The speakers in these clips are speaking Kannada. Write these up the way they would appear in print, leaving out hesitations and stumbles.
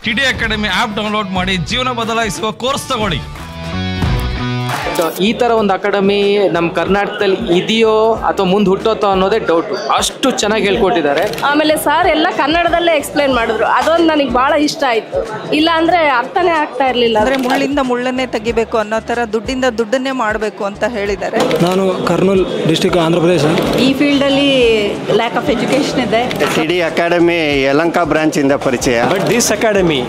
ಟಿಡಿ ಅಕಾಡೆಮಿ ಆ್ಯಪ್ ಡೌನ್ಲೋಡ್ ಮಾಡಿ ಜೀವನ ಬದಲಾಯಿಸುವ ಕೋರ್ಸ್ ತಗೊಳ್ಳಿ. ಈ ಥರ ಒಂದು ಅಕಾಡೆಮಿ ನಮ್ಮ ಕರ್ನಾಟಕದಲ್ಲಿ ಇದೆಯೋ ಅಥವಾ ಮುಂದೆ ಹುಟ್ಟೋತೋ ಅನ್ನೋದೇ ಡೌಟು. ಅಷ್ಟು ಚೆನ್ನಾಗಿ ಹೇಳ್ಕೊಟ್ಟಿದ್ದಾರೆ. ಆಮೇಲೆ ಸರ್ ಎಲ್ಲ ಕನ್ನಡದಲ್ಲೇ ಎಕ್ಸ್ಪ್ಲೈನ್ ಮಾಡಿದ್ರು, ಅದೊಂದು ನನಗೆ ಭಾಳ ಇಷ್ಟ ಆಯಿತು. ಇಲ್ಲ ಅಂದರೆ ಅರ್ಥನೇ ಆಗ್ತಾ ಇರಲಿಲ್ಲ. ಅಂದರೆ ಮುಳ್ಳಿಂದ ಮುಳ್ಳನ್ನೇ ತೆಗಿಬೇಕು ಅನ್ನೋ ಥರ ದುಡ್ಡಿಂದ ದುಡ್ಡನ್ನೇ ಮಾಡಬೇಕು ಅಂತ ಹೇಳಿದ್ದಾರೆ. ನಾನು ಕರ್ನೂಲ್ ಡಿಸ್ಟಿಕ್ ಆಂಧ್ರ ಪ್ರದೇಶ. ಈ ಫೀಲ್ಡಲ್ಲಿ ಲ್ಯಾಕ್ ಆಫ್ ಎಜುಕೇಷನ್ ಇದೆ. ಟಿಡಿ ಅಕಾಡೆಮಿ ಯಲಹಂಕ ಬ್ರಾಂಚಿಂದ ಪರಿಚಯ. But this academy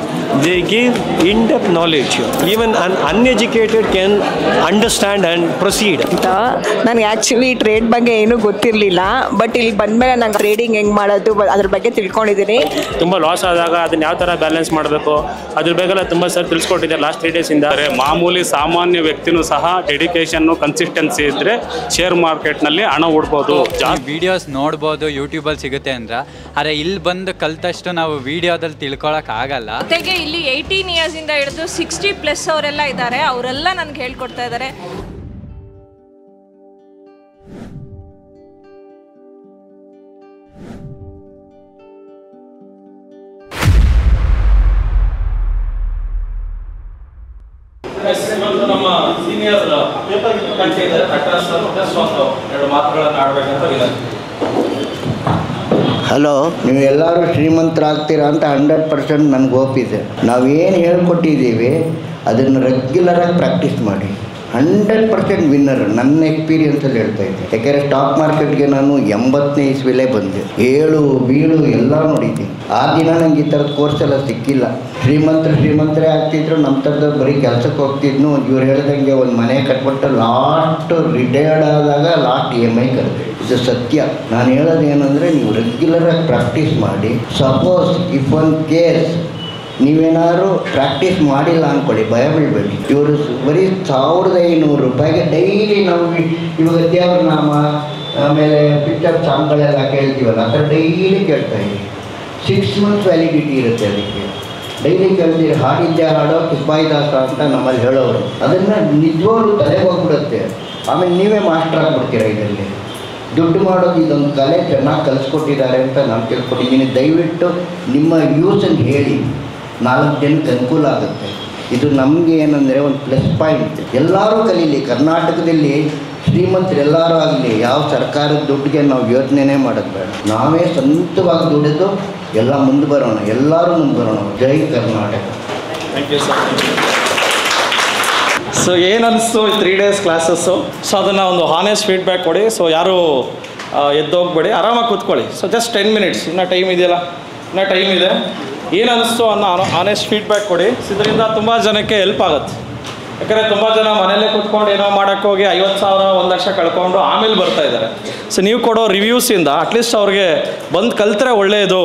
they give in depth knowledge. Even an uneducated can understand and proceed. ನನಗೆ ಆ್ಯಕ್ಚುಲಿ ಟ್ರೇಡ್ ಬಗ್ಗೆ ಏನೂ ಗೊತ್ತಿರಲಿಲ್ಲ, ಬಟ್ ಇಲ್ಲಿ ಬಂದಮೇಲೆ ನಂಗೆ ಟ್ರೇಡಿಂಗ್ ಹೆಂಗೆ ಮಾಡೋದು ಅದ್ರ ಬಗ್ಗೆ ತಿಳ್ಕೊಂಡಿದ್ದೀನಿ. ತುಂಬ ಲಾಸ್ ಆದಾಗ ಅದನ್ನ ಯಾವ ಥರ ಬ್ಯಾಲೆನ್ಸ್ ಮಾಡಬೇಕು ಅದ್ರ ಬಗ್ಗೆ ತುಂಬ ಸರ್ ತಿಳಿಸ್ಕೊಟ್ಟಿದ್ದಾರೆ ಲಾಸ್ಟ್ 3 ಡೇಸಿಂದ. ಮಾಮೂಲಿ ಸಾಮಾನ್ಯ ವ್ಯಕ್ತಿನೂ ಸಹ ಡೆಡಿಕೇಶನ್ನು ಕನ್ಸಿಸ್ಟೆನ್ಸಿ ಇದ್ದರೆ ಶೇರ್ ಮಾರ್ಕೆಟ್ನಲ್ಲಿ ಹಣ ಹೂಡ್ಬೋದು. ವಿಡಿಯೋಸ್ ನೋಡ್ಬೋದು, ಯೂಟ್ಯೂಬಲ್ಲಿ ಸಿಗುತ್ತೆ ಅಂದ್ರೆ. ಆದರೆ ಇಲ್ಲಿ ಬಂದು ಕಲ್ತಷ್ಟು ನಾವು ವಿಡಿಯೋದಲ್ಲಿ ತಿಳ್ಕೊಳಕ್ಕಾಗಲ್ಲ. ಜೊತೆಗೆ ಇಲ್ಲಿ 18 ಇಯರ್ಸಿಂದ ಹಿಡಿದು 60+ ಅವರೆಲ್ಲ ಇದ್ದಾರೆ, ಅವರೆಲ್ಲ ನನಗೆ ಹೇಳ್ಕೊಡ್ತಾ ಇದ್ದಾರೆ. ನಮ್ಮ ಸೀನಿಯರ್ ಎರಡು ಮಾತುಗಳನ್ನು ಆಡಬೇಕಂತ ವಿನಂತಿ. ಹಲೋ, ನೀವು ಎಲ್ಲರೂ ಶ್ರೀಮಂತರಾಗ್ತೀರಾ ಅಂತ 100% ನನಗೆ ಒಪ್ಪಿದೆ. ನಾವೇನು ಹೇಳ್ಕೊಟ್ಟಿದ್ದೀವಿ ಅದನ್ನು ರೆಗ್ಯುಲರಾಗಿ ಪ್ರಾಕ್ಟೀಸ್ ಮಾಡಿ. 100% ವಿನ್ನರ್ ನನ್ನ ಎಕ್ಸ್ಪೀರಿಯನ್ಸಲ್ಲಿ ಹೇಳ್ತಾ ಇದ್ದೆ. ಯಾಕೆಂದರೆ ಸ್ಟಾಕ್ ಮಾರ್ಕೆಟ್ಗೆ ನಾನು 80ನೇ ಇಸ್ವಿಲೇ ಬಂದೆ. ಏಳು ಬೀಳು ಎಲ್ಲ ನೋಡಿದ್ದೀನಿ. ಆ ದಿನ ನಂಗೆ ಈ ಥರದ ಕೋರ್ಸ್ ಎಲ್ಲ ಸಿಕ್ಕಿಲ್ಲ. ಶ್ರೀಮಂತರೇ ಆಗ್ತಿದ್ರು, ನಮ್ಮ ಥರದವ್ರು ಬರೀ ಕೆಲಸಕ್ಕೆ ಹೋಗ್ತಿದ್ನು. ಇವ್ರು ಹೇಳ್ದಂಗೆ ಒಂದು ಮನೆ ಕಟ್ಬಿಟ್ಟು ಲಾಸ್ಟ್ ರಿಟೈರ್ಡ್ ಆದಾಗ ಲಾಸ್ಟ್ EMI ಕರೆದೆ. ಇದು ಸತ್ಯ. ನಾನು ಹೇಳೋದು ಏನಂದರೆ, ನೀವು ರೆಗ್ಯುಲರಾಗಿ ಪ್ರಾಕ್ಟೀಸ್ ಮಾಡಿ. ಸಪೋಸ್ ಇಫ್ ಒನ್ ಕೇಸ್ ನೀವೇನಾದ್ರು ಪ್ರಾಕ್ಟೀಸ್ ಮಾಡಿಲ್ಲ ಅಂದ್ಕೊಳ್ಳಿ, ಭಯ ಬೀಳಬೇಡಿ. ಇವರು ಬರೀ 1500 ರೂಪಾಯಿಗೆ ಡೈಲಿ ನಾವು ಇವಾಗ ದೇವ್ರ ನಾಮ ಆಮೇಲೆ ಪಿಕ್ಚರ್ ಸಾಂಗ್ಗಳೆಲ್ಲ ಕೇಳ್ತೀವಲ್ಲ, ಆ ಥರ ಡೈಲಿ ಕೇಳ್ತಾ ಇದ್ದೀವಿ. 6 months ವ್ಯಾಲಿಡಿಟಿ ಇರುತ್ತೆ ಅದಕ್ಕೆ. ಡೈಲಿ ಕೇಳ್ತೀರಿ. ಹಾಡಿದ್ದೆ ಹಾಡೋ ಕಿಸ್ಬಾಯಿದಾಸ ಅಂತ ನಮ್ಮಲ್ಲಿ ಹೇಳೋರು. ಅದನ್ನು ನಿಜವಾಗ್ಲೂ ತಲೆಗೆ ಹೋಗ್ಬಿಡುತ್ತೆ. ಆಮೇಲೆ ನೀವೇ ಮಾಸ್ಟರ್ ಆಗಿಬಿಡ್ತೀರ. ಇದರಲ್ಲಿ ದುಡ್ಡು ಮಾಡೋದು ಇದೊಂದು ಕಲೆ ಚೆನ್ನಾಗಿ ಕಲಿಸ್ಕೊಟ್ಟಿದ್ದಾರೆ ಅಂತ ನಾನು ತಿಳ್ಕೊಂಡಿದ್ದೀನಿ. ದಯವಿಟ್ಟು ನಿಮ್ಮ ಯೂಸನ್ನು ಹೇಳಿ, 4 ಜನಕ್ಕೆ ಅನುಕೂಲ ಆಗುತ್ತೆ. ಇದು ನಮಗೆ ಏನಂದರೆ ಒಂದು ಪ್ಲಸ್ ಪಾಯಿಂಟ್. ಎಲ್ಲರೂ ಕಲೀಲಿ. ಕರ್ನಾಟಕದಲ್ಲಿ ಶ್ರೀಮಂತರು ಎಲ್ಲರೂ ಆಗಲಿ, ಯಾವ ಸರ್ಕಾರದ ದುಡ್ಡಿಗೆ ನಾವು ಯೋಚನೆ ಮಾಡೋದು ಬೇಡ. ನಾವೇ ಸ್ವಂತವಾಗಿ ದುಡಿದು ಎಲ್ಲ ಮುಂದೆ ಬರೋಣ, ಎಲ್ಲರೂ ಮುಂದೆ ಬರೋಣ. ಜೈ Karnataka. Thank you sir. So ಏನು ಅನಿಸ್ತು ಈ 3 days ಕ್ಲಾಸಸ್ಸು? ಸೊ ಅದನ್ನು ಒಂದು ಹಾನೆಸ್ಟ್ ಫೀಡ್ಬ್ಯಾಕ್ ಕೊಡಿ. ಸೊ ಯಾರು ಎದ್ದೋಗ್ಬೇಡಿ, ಆರಾಮಾಗಿ ಕೂತ್ಕೊಳ್ಳಿ. ಸೊ ಜಸ್ಟ್ 10 minutes, ಇನ್ನೂ ಟೈಮ್ ಇದೆಯಲ್ಲ, ಇನ್ನೂ ಟೈಮ್ ಇದೆ. ಏನು ಅನ್ನಿಸ್ತು ಅನ್ನೋ ಆನೆಸ್ಟ್ ಫೀಡ್ಬ್ಯಾಕ್ ಕೊಡಿ. ಇದರಿಂದ ತುಂಬ ಜನಕ್ಕೆ ಹೆಲ್ಪ್ ಆಗುತ್ತೆ. ಯಾಕಂದರೆ ತುಂಬ ಜನ ಮನೆಯಲ್ಲೇ ಕೂತ್ಕೊಂಡು ಏನೋ ಮಾಡೋಕ್ಕೋಗಿ 50,000 1 ಲಕ್ಷ ಕಳ್ಕೊಂಡು ಆಮೇಲೆ ಬರ್ತಾಯಿದ್ದಾರೆ. ಸೊ ನೀವು ಕೊಡೋ ರಿವ್ಯೂಸಿಂದ ಅಟ್ಲೀಸ್ಟ್ ಅವ್ರಿಗೆ ಬಂದು ಕಲ್ತ್ರೆ ಒಳ್ಳೆಯದು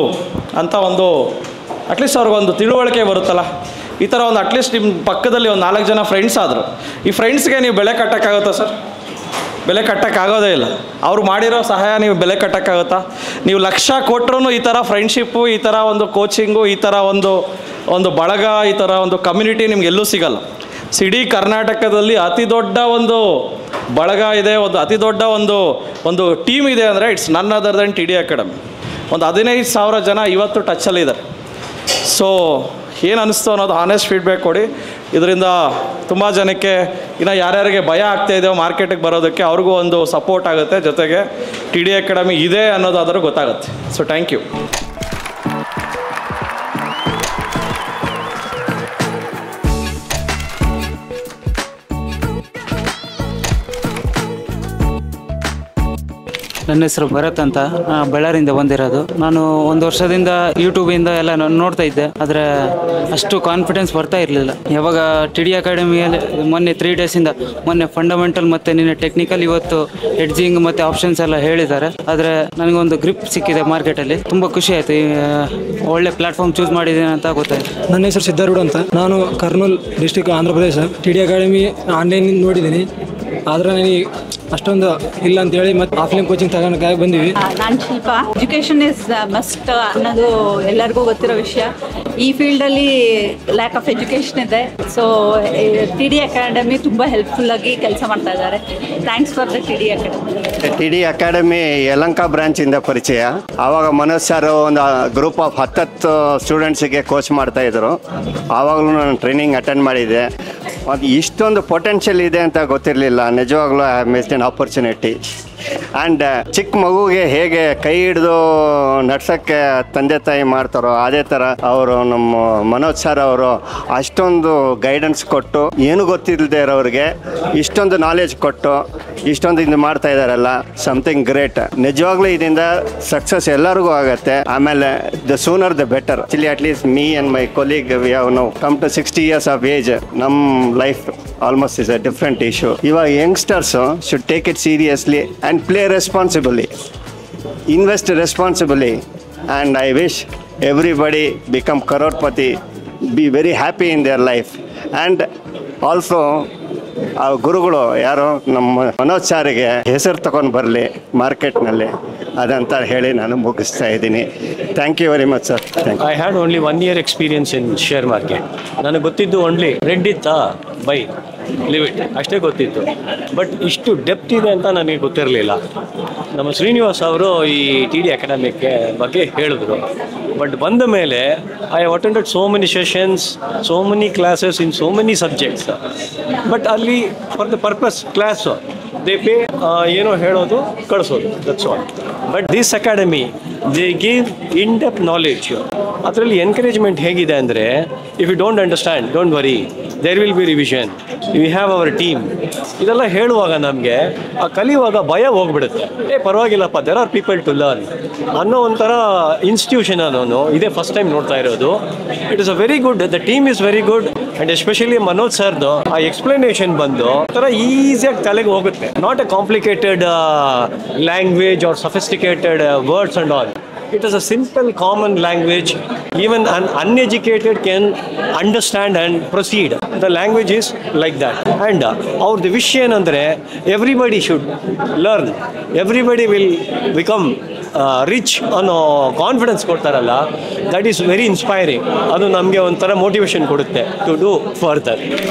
ಅಂತ ಒಂದು ಅಟ್ಲೀಸ್ಟ್ ಅವ್ರಿಗೊಂದು ತಿಳುವಳಿಕೆ ಬರುತ್ತಲ್ಲ. ಈ ಥರ ಒಂದು ಅಟ್ಲೀಸ್ಟ್ ನಿಮ್ಮ ಪಕ್ಕದಲ್ಲಿ ಒಂದು 4 ಜನ ಫ್ರೆಂಡ್ಸ್ ಆದರು. ಈ ಫ್ರೆಂಡ್ಸ್ಗೆ ನೀವು ಬೆಲೆ ಕಟ್ಟೋಕ್ಕಾಗುತ್ತಾ ಸರ್? ಬೆಲೆ ಕಟ್ಟೋಕ್ಕಾಗೋದೇ ಇಲ್ಲ. ಅವ್ರು ಮಾಡಿರೋ ಸಹಾಯ ನೀವು ಬೆಲೆ ಕಟ್ಟೋಕ್ಕಾಗುತ್ತಾ? ನೀವು ಲಕ್ಷ ಕೊಟ್ಟರು ಈ ಥರ ಫ್ರೆಂಡ್ಶಿಪ್ಪು, ಈ ಥರ ಒಂದು ಕೋಚಿಂಗು, ಈ ಥರ ಒಂದು ಬಳಗ, ಈ ಥರ ಒಂದು ಕಮ್ಯುನಿಟಿ ನಿಮ್ಗೆ ಎಲ್ಲೂ ಸಿಗಲ್ಲ. ಇಡೀ ಕರ್ನಾಟಕದಲ್ಲಿ ಅತಿ ದೊಡ್ಡ ಒಂದು ಬಳಗ ಇದೆ, ಒಂದು ಅತಿ ದೊಡ್ಡ ಒಂದು ಟೀಮ್ ಇದೆ ಅಂದರೆ ಇಟ್ಸ್ ನನ್ ಅದರ್ ದೆನ್ ಟಿಡಿ ಅಕಾಡೆಮಿ. ಒಂದು 15,000 ಜನ ಇವತ್ತು ಟಚ್ಚಲ್ಲಿದ್ದಾರೆ. ಸೊ ಏನು ಅನ್ನಿಸ್ತು ಅನ್ನೋದು ಆನೆಸ್ಟ್ ಫೀಡ್ಬ್ಯಾಕ್ ಕೊಡಿ. ಇದರಿಂದ ತುಂಬ ಜನಕ್ಕೆ ಇನ್ನು ಯಾರ್ಯಾರಿಗೆ ಭಯ ಆಗ್ತಾಯಿದೆಯೋ ಮಾರ್ಕೆಟಿಗೆ ಬರೋದಕ್ಕೆ ಅವ್ರಿಗೂ ಒಂದು ಸಪೋರ್ಟ್ ಆಗುತ್ತೆ. ಜೊತೆಗೆ ಟಿಡಿ ಅಕಾಡೆಮಿ ಇದೆ ಅನ್ನೋದಾದರೂ ಗೊತ್ತಾಗುತ್ತೆ. So thank you. ನನ್ನ ಹೆಸರು ಭರತ್ ಅಂತ, ಬಳ್ಳಾರಿಯಿಂದ ಬಂದಿರೋದು. ನಾನು 1 ವರ್ಷದಿಂದ ಯೂಟ್ಯೂಬಿಂದ ಎಲ್ಲ ನೋಡ್ತಾ ಇದ್ದೆ, ಆದರೆ ಅಷ್ಟು ಕಾನ್ಫಿಡೆನ್ಸ್ ಬರ್ತಾ ಇರಲಿಲ್ಲ. ಯಾವಾಗ ಟಿಡಿ ಅಕಾಡೆಮಿಯಲ್ಲಿ ಮೊನ್ನೆ 3 ಡೇಸಿಂದ ಮೊನ್ನೆ ಫಂಡಮೆಂಟಲ್ ಮತ್ತು ನಿನ್ನೆ ಟೆಕ್ನಿಕಲ್, ಇವತ್ತು ಎಡ್ಜಿಂಗ್ ಮತ್ತು ಆಪ್ಷನ್ಸ್ ಎಲ್ಲ ಹೇಳಿದ್ದಾರೆ. ಆದರೆ ನನಗೊಂದು ಗ್ರಿಪ್ ಸಿಕ್ಕಿದೆ ಮಾರ್ಕೆಟಲ್ಲಿ. ತುಂಬ ಖುಷಿ ಆಯಿತು. ಒಳ್ಳೆ ಪ್ಲಾಟ್ಫಾರ್ಮ್ ಚೂಸ್ ಮಾಡಿದ್ದೀನಿ ಅಂತ ಗೊತ್ತಾಯಿತು. ನನ್ನ ಹೆಸರು ಸಿದ್ಧಾರೂಢ ಅಂತ, ನಾನು Kurnool district Andhra Pradesh. TD academy online ನೋಡಿದ್ದೀನಿ, ಆದರೆ ನನಗೆ ಅಷ್ಟೊಂದು ಇಲ್ಲ ಅಂತೇಳಿ ಮತ್ತೆ ಆಫ್ಲೈನ್ ಕೋಚಿಂಗ್ ತಗೊಳಕ್ಕಾಗಿ ಬಂದಿವಿ. ನಾನು ಶಿಲ್ಪ. ಎಜುಕೇಷನ್ ಇಸ್ ಮಸ್ಟ್ ಅನ್ನೋದು ಎಲ್ಲರಿಗೂ ಗೊತ್ತಿರೋ ವಿಷಯ. ಈ ಫೀಲ್ಡಲ್ಲಿ ಲ್ಯಾಕ್ ಆಫ್ ಎಜುಕೇಷನ್ ಇದೆ. ಸೊ TD ಅಕಾಡೆಮಿ ತುಂಬ ಹೆಲ್ಪ್ಫುಲ್ಲಾಗಿ ಕೆಲಸ ಮಾಡ್ತಾ ಇದ್ದಾರೆ. Thanks for the TD academy. TD academy Yelahanka ಬ್ರಾಂಚಿಂದ ಪರಿಚಯ. ಆವಾಗ ಮನೋಜ್ ಸರ್ ಒಂದು ಗ್ರೂಪ್ ಆಫ್ 10 ಸ್ಟೂಡೆಂಟ್ಸಿಗೆ ಕೋಚ್ ಮಾಡ್ತಾಯಿದ್ರು. ಆವಾಗಲೂ ನಾನು ಟ್ರೈನಿಂಗ್ ಅಟೆಂಡ್ ಮಾಡಿದ್ದೆ. ಅದು ಇಷ್ಟೊಂದು ಪೊಟೆನ್ಷಿಯಲ್ ಇದೆ ಅಂತ ಗೊತ್ತಿರಲಿಲ್ಲ. ನಿಜವಾಗ್ಲೂ I have missed N opportunity. And ಚಿಕ್ಕ ಮಗುಗೆ ಹೇಗೆ ಕೈ ಹಿಡಿದು ನಡ್ಸೋಕ್ಕೆ ತಂದೆ ತಾಯಿ ಮಾಡ್ತಾರೋ ಅದೇ ಥರ ಅವರು ನಮ್ಮ ಮನೋಜ್ ಸರ್ ಅವರು ಅಷ್ಟೊಂದು ಗೈಡೆನ್ಸ್ ಕೊಟ್ಟು ಏನು ಗೊತ್ತಿಲ್ಲದೆ ಇರೋರಿಗೆ ಇಷ್ಟೊಂದು ನಾಲೆಜ್ ಕೊಟ್ಟು ಇಷ್ಟೊಂದು ಇದು ಮಾಡ್ತಾ ಇದ್ದಾರಲ್ಲ, ಸಮಥಿಂಗ್ ಗ್ರೇಟ್. ನಿಜವಾಗ್ಲೂ ಇದರಿಂದ ಸಕ್ಸಸ್ ಎಲ್ಲರಿಗೂ ಆಗುತ್ತೆ. ಆಮೇಲೆ the sooner the better. Actually at least me and my colleague we have now come to 60 years of age. ನಮ್ಮ life almost is a different issue. ಇವಾಗ youngsters should take it seriously and play responsibly, invest responsibly, and I wish everybody become crorepati, be very happy in their life. And also ಆ ಗುರುಗಳು ಯಾರು ನಮ್ಮ ಮನೋಜ್ ಸಾರಿಗೆ ಹೆಸರು ತಗೊಂಡು ಬರಲಿ ಮಾರ್ಕೆಟ್ನಲ್ಲಿ ಅದಂತ ಹೇಳಿ ನಾನು ಮುಗಿಸ್ತಾ ಇದ್ದೀನಿ. Thank you very much sir. I had only 1 year experience in share market. ನನಗೆ ಗೊತ್ತಿದ್ದು ಓನ್ಲಿ ರೆಡ್ ಇತ್ತಾ ಬೈ ಲಿವ್ ಇಟ್ ಅಷ್ಟೇ ಗೊತ್ತಿತ್ತು. ಬಟ್ ಇಷ್ಟು ಡೆಪ್ತ್ ಇದೆ ಅಂತ ನನಗೆ ಗೊತ್ತಿರಲಿಲ್ಲ. ನಮ್ಮ ಶ್ರೀನಿವಾಸ್ ಅವರು ಈ TD ಅಕಾಡೆಮಿಕ್ ಬಗ್ಗೆ ಹೇಳಿದ್ರು. ಬಟ್ ಬಂದ ಮೇಲೆ I have attended so many sessions, so many classes in so many subjects. But ಅಲ್ಲಿ for the purpose class they pay, ಏನೋ ಹೇಳೋದು ಕಳಿಸೋದು, that's all. But this academy they give in depth knowledge. ಅದರಲ್ಲಿ ಎನ್ಕರೇಜ್ಮೆಂಟ್ ಹೇಗಿದೆ ಅಂದರೆ, if you don't understand don't worry, there will be revision, we have our team. ಇದೆಲ್ಲ ಹೇಳುವಾಗ ನಮಗೆ ಆ ಕಲಿಯುವಾಗ ಭಯ ಹೋಗ್ಬಿಡುತ್ತೆ. ಪರವಾಗಿಲ್ಲಪ್ಪ, there are people to learn ಅನ್ನೋ ಒಂಥರ ಇನ್ಸ್ಟಿಟ್ಯೂಷನ್ ಅನ್ನೋನು ಇದೇ ಫಸ್ಟ್ ಟೈಮ್ ನೋಡ್ತಾ ಇರೋದು. It is a very good, the team is very good. And especially Manoj ಸರ್ದು ಆ ಎಕ್ಸ್ಪ್ಲನೇಷನ್ ಬಂದು ಒಂಥರ ಈಸಿಯಾಗಿ ತಲೆಗೆ ಹೋಗುತ್ತೆ. Not a complicated language or sophisticated words and all. It is a simple common language. Even an uneducated can understand and proceed. The language is like that. And our the vision ಏನಂದರೆ everybody should learn. Everybody will become rich ಅನ್ನೋ ಕಾನ್ಫಿಡೆನ್ಸ್ ಕೊಡ್ತಾರಲ್ಲ, ದಟ್ ಈಸ್ ವೆರಿ ಇನ್ಸ್ಪೈರಿಂಗ್. ಅದು ನಮಗೆ ಒಂಥರ ಮೋಟಿವೇಶನ್ ಕೊಡುತ್ತೆ ಟು ಡೂ ಫರ್ದರ್.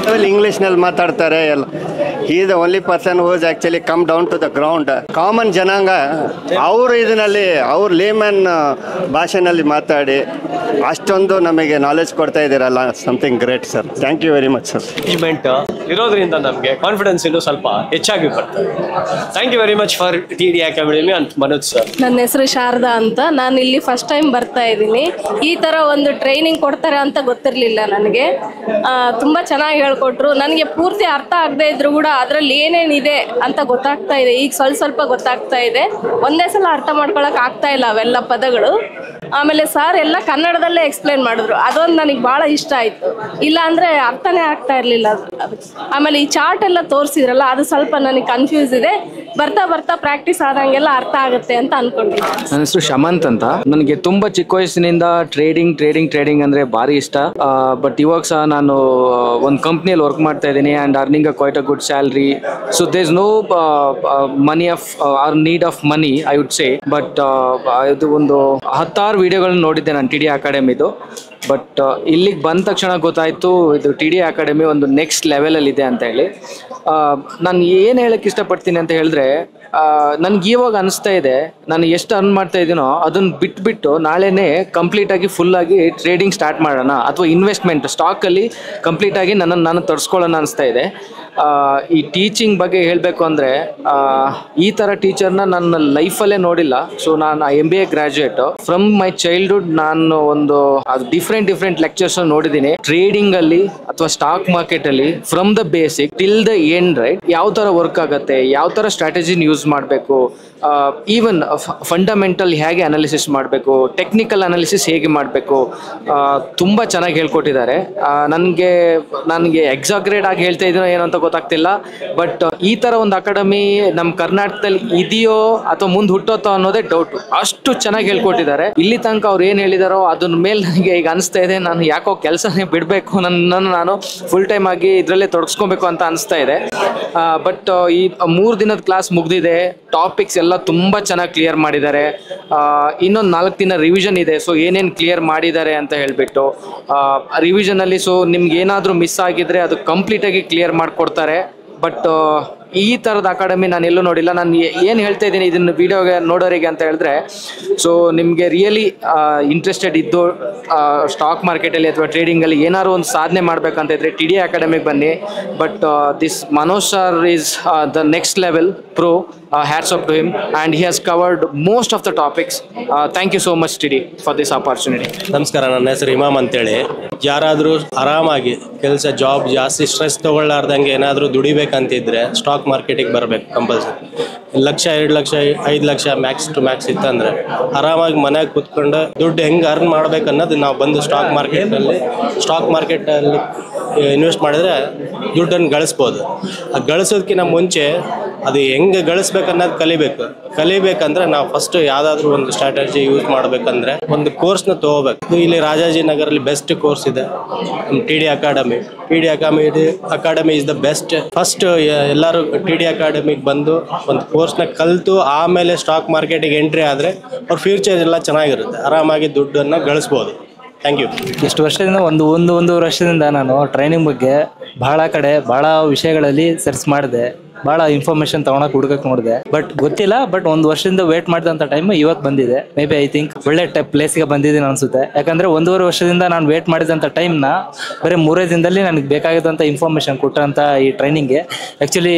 ಇಂಗ್ಲೀಷ್ನಲ್ಲಿ ಮಾತಾಡ್ತಾರೆ ಎಲ್ಲ. He is the only person who is actually come down to the ground. Common ಜನಾಂಗ ಅವರು ಇದರಲ್ಲಿ ಅವ್ರ ಲೇಮನ್ ಭಾಷೆನಲ್ಲಿ ಮಾತಾಡಿ ಅಷ್ಟೊಂದು ನಮಗೆ ನಾಲೆಜ್ ಕೊಡ್ತಾ ಇದ್ದೀರಲ್ಲ, something great sir. Thank you very much sir. Management ಇರೋದ್ರಿಂದ ನಮಗೆ ಕಾನ್ಫಿಡೆನ್ಸ್ ಇನ್ನೂ ಸ್ವಲ್ಪ ಹೆಚ್ಚಾಗಿ ಬರ್ತದೆ. Thank you very much for TD academy and Manoj sir. ನನ್ನ ಹೆಸರು ಶಾರದಾ ಅಂತ. ನಾನು ಇಲ್ಲಿ ಫಸ್ಟ್ ಟೈಮ್ ಬರ್ತಾ ಇದ್ದೀನಿ. ಈ ಥರ ಒಂದು ಟ್ರೈನಿಂಗ್ ಕೊಡ್ತಾರೆ ಅಂತ ಗೊತ್ತಿರಲಿಲ್ಲ ನನಗೆ. ತುಂಬ ಚೆನ್ನಾಗಿ ಹೇಳ್ಕೊಟ್ರು. ನನಗೆ ಪೂರ್ತಿ ಅರ್ಥ ಆಗದೆ ಇದ್ರು ಕೂಡ ಅದರಲ್ಲಿ ಏನೇನಿದೆ ಅಂತ ಗೊತ್ತಾಗ್ತಾ ಇದೆ. ಈಗ ಸ್ವಲ್ಪ ಗೊತ್ತಾಗ್ತಾ ಇದೆ. ಒಂದೇ ಸಲ ಅರ್ಥ ಮಾಡ್ಕೊಳಕ್ಕೆ ಆಗ್ತಾ ಇಲ್ಲ ಅವೆಲ್ಲ ಪದಗಳು. ಆಮೇಲೆ ಸರ್ ಎಲ್ಲ ಕನ್ನಡದಲ್ಲೇ ಎಕ್ಸ್ಪ್ಲೇನ್ ಮಾಡಿದ್ರು. ಅದೊಂದು ನನಗೆ ಭಾಳ ಇಷ್ಟ ಆಯಿತು. ಇಲ್ಲ ಅಂದರೆ ಅರ್ಥನೇ ಆಗ್ತಾ ಇರಲಿಲ್ಲ. ಆಮೇಲೆ ಈ ಚಾರ್ಟ್ ಎಲ್ಲ ತೋರಿಸಿದ್ರಲ್ಲ, ಅದು ಸ್ವಲ್ಪ ನನಗೆ ಕನ್ಫ್ಯೂಸ್ ಇದೆ. ಬರ್ತಾ ಪ್ರಾಕ್ಟೀಸ್ ಆದಂಗೆಲ್ಲ ಅರ್ಥ ಆಗುತ್ತೆ ಅಂತ ಅನ್ಕೊಂಡಿದ್ದೀನಿ. ನನ್ನ ಹೆಸರು ಶಮಂತ್ ಅಂತ. ನನಗೆ ತುಂಬಾ ಚಿಕ್ಕ ವಯಸ್ಸಿನಿಂದ ಟ್ರೇಡಿಂಗ್ ಅಂದ್ರೆ ಭಾರಿ ಇಷ್ಟ. ಬಟ್ ಇವಾಗ ಸಹ ನಾನು ಒಂದು ಕಂಪ್ನಿಯಲ್ಲಿ ವರ್ಕ್ ಮಾಡ್ತಾ ಇದ್ದೀನಿ and earning quite a good salary. So there is no money of or need of money I would say. But ಇದು ಒಂದು 10 ವಿಡಿಯೋಗಳನ್ನ ನೋಡಿದ್ದೆ ನಾನು TD ಅಕಾಡೆಮಿದು. ಬಟ್ ಇಲ್ಲಿಗೆ ಬಂದ ತಕ್ಷಣ ಗೊತ್ತಾಯಿತು ಇದು TD ಅಕಾಡೆಮಿ ಒಂದು ನೆಕ್ಸ್ಟ್ ಲೆವೆಲಲ್ಲಿ ಇದೆ ಅಂತ ಹೇಳಿ. ನಾನು ಏನು ಹೇಳಕ್ಕೆ ಇಷ್ಟಪಡ್ತೀನಿ ಅಂತ ಹೇಳಿದ್ರೆ, ನನಗೆ ಇವಾಗ ಅನಿಸ್ತಾ ಇದೆ ನಾನು ಎಷ್ಟು ಅರ್ನ್ ಮಾಡ್ತಾ ಇದ್ದೀನೋ ಅದನ್ನು ಬಿಟ್ಬಿಟ್ಟು ನಾಳೆನೇ ಕಂಪ್ಲೀಟಾಗಿ ಫುಲ್ಲಾಗಿ ಟ್ರೇಡಿಂಗ್ ಸ್ಟಾರ್ಟ್ ಮಾಡೋಣ, ಅಥವಾ ಇನ್ವೆಸ್ಟ್ಮೆಂಟ್ ಸ್ಟಾಕಲ್ಲಿ ಕಂಪ್ಲೀಟಾಗಿ ನಾನು ತರಿಸ್ಕೊಳ್ಳೋಣ ಅನಿಸ್ತಾ ಇದೆ. ಈ ಟೀಚಿಂಗ್ ಬಗ್ಗೆ ಹೇಳಬೇಕು ಅಂದರೆ, ಈ ಥರ ಟೀಚರ್ನ ನನ್ನ ಲೈಫಲ್ಲೇ ನೋಡಿಲ್ಲ. ಸೊ ನಾನು MBA graduate. From my childhood ನಾನು ಒಂದು ಡಿಫ್ರೆಂಟ್ ಲೆಕ್ಚರ್ಸ್ ನೋಡಿದ್ದೀನಿ. ಟ್ರೇಡಿಂಗಲ್ಲಿ ಅಥವಾ ಸ್ಟಾಕ್ ಮಾರ್ಕೆಟಲ್ಲಿ from the basic till the end, right, ಯಾವ ಥರ ವರ್ಕ್ ಆಗುತ್ತೆ, ಯಾವ ಥರ ಸ್ಟ್ರಾಟಜಿನ ಯೂಸ್ ಮಾಡಬೇಕು, ಈವನ್ ಫಂಡಮೆಂಟಲ್ ಹೇಗೆ ಅನಾಲಿಸಿಸ್ ಮಾಡಬೇಕು, ಟೆಕ್ನಿಕಲ್ ಅನಾಲಿಸಿಸ್ ಹೇಗೆ ಮಾಡಬೇಕು, ತುಂಬ ಚೆನ್ನಾಗಿ ಹೇಳ್ಕೊಟ್ಟಿದ್ದಾರೆ. ನನಗೆ ಎಕ್ಸಾಗ್ರೇಟ್ ಆಗಿ ಹೇಳ್ತಾ ಇದ್ದೀನೋ ಏನೋ ಅಂತ ಗೊತ್ತಾಗ್ತಿಲ್ಲ. ಬಟ್ ಈ ಥರ ಒಂದು ಅಕಾಡೆಮಿ ನಮ್ಮ ಕರ್ನಾಟಕದಲ್ಲಿ ಇದೆಯೋ ಅಥವಾ ಮುಂದೆ ಹುಟ್ಟೋತೋ ಅನ್ನೋದೇ ಡೌಟು. ಅಷ್ಟು ಚೆನ್ನಾಗಿ ಹೇಳ್ಕೊಟ್ಟಿದ್ದಾರೆ. ಇಲ್ಲಿ ತನಕ ಅವ್ರು ಏನು ಹೇಳಿದಾರೋ ಅದ್ರ ಮೇಲೆ ನನಗೆ ಈಗ ಅನಿಸ್ತಾ ಇದೆ, ನಾನು ಯಾಕೋ ಕೆಲಸನೇ ಬಿಡಬೇಕು, ನಾನು ಫುಲ್ ಟೈಮ್ ಆಗಿ ಇದರಲ್ಲೇ ತೊಡಗಿಸ್ಕೊಬೇಕು ಅಂತ ಅನಿಸ್ತಾ ಇದೆ. ಬಟ್ ಈ 3 ದಿನದ ಕ್ಲಾಸ್ ಮುಗ್ದಿದೆ. ಟಾಪಿಕ್ಸ್ ಎಲ್ಲ ತುಂಬ ಚೆನ್ನಾಗಿ ಕ್ಲಿಯರ್ ಮಾಡಿದ್ದಾರೆ. ಇನ್ನೊಂದು 4 ದಿನ ರಿವಿಷನ್ ಇದೆ. ಸೊ ಏನೇನು ಕ್ಲಿಯರ್ ಮಾಡಿದ್ದಾರೆ ಅಂತ ಹೇಳಿಬಿಟ್ಟು ರಿವಿಷನಲ್ಲಿ ನಿಮ್ಗೆ ಏನಾದರೂ ಮಿಸ್ ಆಗಿದ್ರೆ ಅದು ಕಂಪ್ಲೀಟಾಗಿ ಕ್ಲಿಯರ್ ಮಾಡಿಕೊಡ್ತಾರೆ. ಬಟ್ ಈ ಥರದ ಅಕಾಡೆಮಿ ನಾನು ಎಲ್ಲೂ ನೋಡಿಲ್ಲ. ನಾನು ಏನು ಹೇಳ್ತಾ ಇದ್ದೀನಿ ಇದನ್ನು ವಿಡಿಯೋಗೆ ನೋಡೋರಿಗೆ ಅಂತ ಹೇಳಿದ್ರೆ, ಸೊ ನಿಮಗೆ ರಿಯಲಿ ಇಂಟ್ರೆಸ್ಟೆಡ್ ಇದ್ದು ಸ್ಟಾಕ್ ಮಾರ್ಕೆಟಲ್ಲಿ ಅಥವಾ ಟ್ರೇಡಿಂಗಲ್ಲಿ ಏನಾದ್ರು ಒಂದು ಸಾಧನೆ ಮಾಡಬೇಕಂತ ಇದ್ದರೆ TD ಅಕಾಡೆಮಿಗೆ ಬನ್ನಿ. But this Manoj sir is the next level pro. Hats off to him and he has covered most of the topics. Thank you so much TD for this opportunity. ನಮಸ್ಕಾರ, ನನ್ನ ಹೆಸರು ಇಮಾಮ್ ಅಂತೇಳಿ. ಯಾರಾದರೂ ಆರಾಮಾಗಿ ಕೆಲಸ ಜಾಬ್ ಜಾಸ್ತಿ ಸ್ಟ್ರೆಸ್ ತೊಗೊಳ್ಳಾರ್ದಂಗೆ ಏನಾದರೂ ದುಡಿಬೇಕಂತಿದ್ರೆ ಸ್ಟಾಕ್ ಮಾರ್ಕೆಟಿಗೆ ಬರಬೇಕು compulsory. 1 lakh 2 lakh 5 lakh max to max ಇತ್ತಂದ್ರೆ ಆರಾಮಾಗಿ ಮನೆಗೆ ಕೂತ್ಕೊಂಡು ದುಡ್ಡು ಹೆಂಗೆ ಅರ್ನ್ ಮಾಡ್ಬೇಕು ಅನ್ನೋದು ನಾವು ಬಂದು ಸ್ಟಾಕ್ ಮಾರ್ಕೆಟಲ್ಲಿ ಇನ್ವೆಸ್ಟ್ ಮಾಡಿದ್ರೆ ದುಡ್ಡನ್ನು ಗಳಿಸ್ಬೋದು. ಆ ಗಳಿಸೋದಕ್ಕಿಂತ ಮುಂಚೆ ಅದು ಹೆಂಗೆ ಗಳಿಸ್ಬೇಕು ಅನ್ನೋದು ಕಲಿಬೇಕಂದ್ರೆ ನಾವು ಫಸ್ಟ್ ಯಾವುದಾದ್ರೂ ಒಂದು ಸ್ಟ್ರಾಟಜಿ ಯೂಸ್ ಮಾಡಬೇಕಂದ್ರೆ ಒಂದು ಕೋರ್ಸ್ನ ತೊಗೋಬೇಕು. ಇಲ್ಲಿ ರಾಜಾಜಿನಗರಲ್ಲಿ ಬೆಸ್ಟ್ ಕೋರ್ಸ್ ಇದೆ, TD academy. TD academy is the best. First ಎಲ್ಲರೂ TD ಅಕಾಡೆಮಿಗೆ ಬಂದು ಒಂದು ಕೋರ್ಸ್ನ ಕಲಿತು ಆಮೇಲೆ ಸ್ಟಾಕ್ ಮಾರ್ಕೆಟಿಗೆ ಎಂಟ್ರಿ ಆದರೆ ಅವ್ರ ಫ್ಯೂಚರ್ ಎಲ್ಲ ಚೆನ್ನಾಗಿರುತ್ತೆ, ಆರಾಮಾಗಿ ದುಡ್ಡನ್ನು ಗಳಿಸ್ಬೋದು. Thank you. ಇಷ್ಟು ವರ್ಷದಿಂದ ಒಂದೂವರೆ ವರ್ಷದಿಂದ ನಾನು ಟ್ರೈನಿಂಗ್ ಬಗ್ಗೆ ಭಾಳ ವಿಷಯಗಳಲ್ಲಿ ಸರ್ಚ್ ಮಾಡಿದೆ, ಭಾಳ ಇನ್ಫಾರ್ಮೇಷನ್ ತೊಗೊಳಕ್ಕೆ ಹುಡುಕಕ್ಕೆ ನೋಡಿದೆ. ಬಟ್ ಗೊತ್ತಿಲ್ಲ. ಬಟ್ 1 ವರ್ಷದಿಂದ ವೇಟ್ ಮಾಡಿದಂಥ ಟೈಮ್ ಇವತ್ತು ಬಂದಿದೆ. ಮೇ ಬಿ ಐ ಥಿಂಕ್ ಒಳ್ಳೆ ಪ್ಲೇಸ್ಗೆ ಬಂದಿದ್ದೀನಿ ಅನಿಸುತ್ತೆ. ಯಾಕಂದರೆ 1.5 ವರ್ಷದಿಂದ ನಾನು ವೇಟ್ ಮಾಡಿದಂಥ ಟೈಮ್ನ ಬರೀ 3 ದಿನದಲ್ಲಿ ನನಗೆ ಬೇಕಾಗಿದ್ದಂಥ ಇನ್ಫಾರ್ಮೇಷನ್ ಕೊಟ್ಟಂಥ ಈ ಟ್ರೈನಿಂಗ್ಗೆ ಆ್ಯಕ್ಚುಲಿ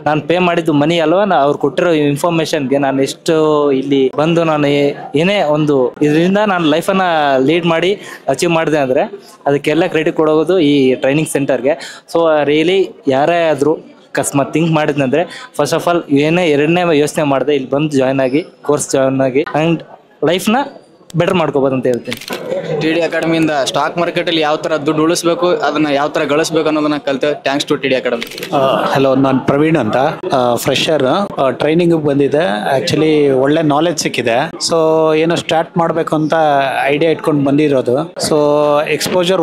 ನಾನು ಪೇ ಮಾಡಿದ್ದು ಮನಿ ಅಲ್ವಾ, ಅವ್ರು ಕೊಟ್ಟಿರೋ ಇನ್ಫಾರ್ಮೇಷನ್ಗೆ ನಾನು ಎಷ್ಟು ಇಲ್ಲಿ ಬಂದು ನಾನು ಏನೇ ಒಂದು ಇದರಿಂದ ನಾನು ಲೈಫನ್ನು ಲೀಡ್ ಮಾಡಿ ಅಚೀವ್ ಮಾಡಿದೆ ಅಂದರೆ ಅದಕ್ಕೆಲ್ಲ ಕ್ರೆಡಿಟ್ ಕೊಡೋದು ಈ ಟ್ರೈನಿಂಗ್ ಸೆಂಟರ್ಗೆ. ಸೊ ರಿಯಲಿ ಯಾರೇ ಆದರೂ ಅಕಸ್ಮಾತ್ ಥಿಂಕ್ ಮಾಡಿದ್ನಂದ್ರೆ ಫಸ್ಟ್ ಆಫ್ ಆಲ್ ಎರಡನೇ ಯೋಚನೆ ಮಾಡಿದೆ, ಇಲ್ಲಿ ಬಂದು ಜಾಯ್ನ್ ಆಗಿ ಕೋರ್ಸ್ ಜಾಯ್ನ್ ಆಗಿ ಆ್ಯಂಡ್ ಲೈಫ್ನ ಬೆಟರ್ ಮಾಡ್ಕೋಬೋದು ಅಂತ ಹೇಳ್ತೀನಿ. TD ಅಕಾಡೆಮಿಯಿಂದ ಸ್ಟಾಕ್ ಮಾರ್ಕೆಟಲ್ಲಿ ಯಾವ ಥರ ದುಡ್ಡು ಉಳಿಸ್ಬೇಕು, ಅದನ್ನು ಯಾವ ಥರ ಗಳಿಸ್ಬೇಕು ಅನ್ನೋದನ್ನ ಕಲಿತೆ. Thanks to TD academy. Hello, ನಾನು ಪ್ರವೀಣ್ ಅಂತ, ಫ್ರೆಷರ್. ಟ್ರೈನಿಂಗ್ ಬಂದಿದೆ. ಆ್ಯಕ್ಚುಲಿ ಒಳ್ಳೆ ನಾಲೆಜ್ ಸಿಕ್ಕಿದೆ. ಸೊ ಏನೋ ಸ್ಟಾರ್ಟ್ ಮಾಡಬೇಕು ಅಂತ ಐಡಿಯಾ ಇಟ್ಕೊಂಡು ಬಂದಿರೋದು. ಸೊ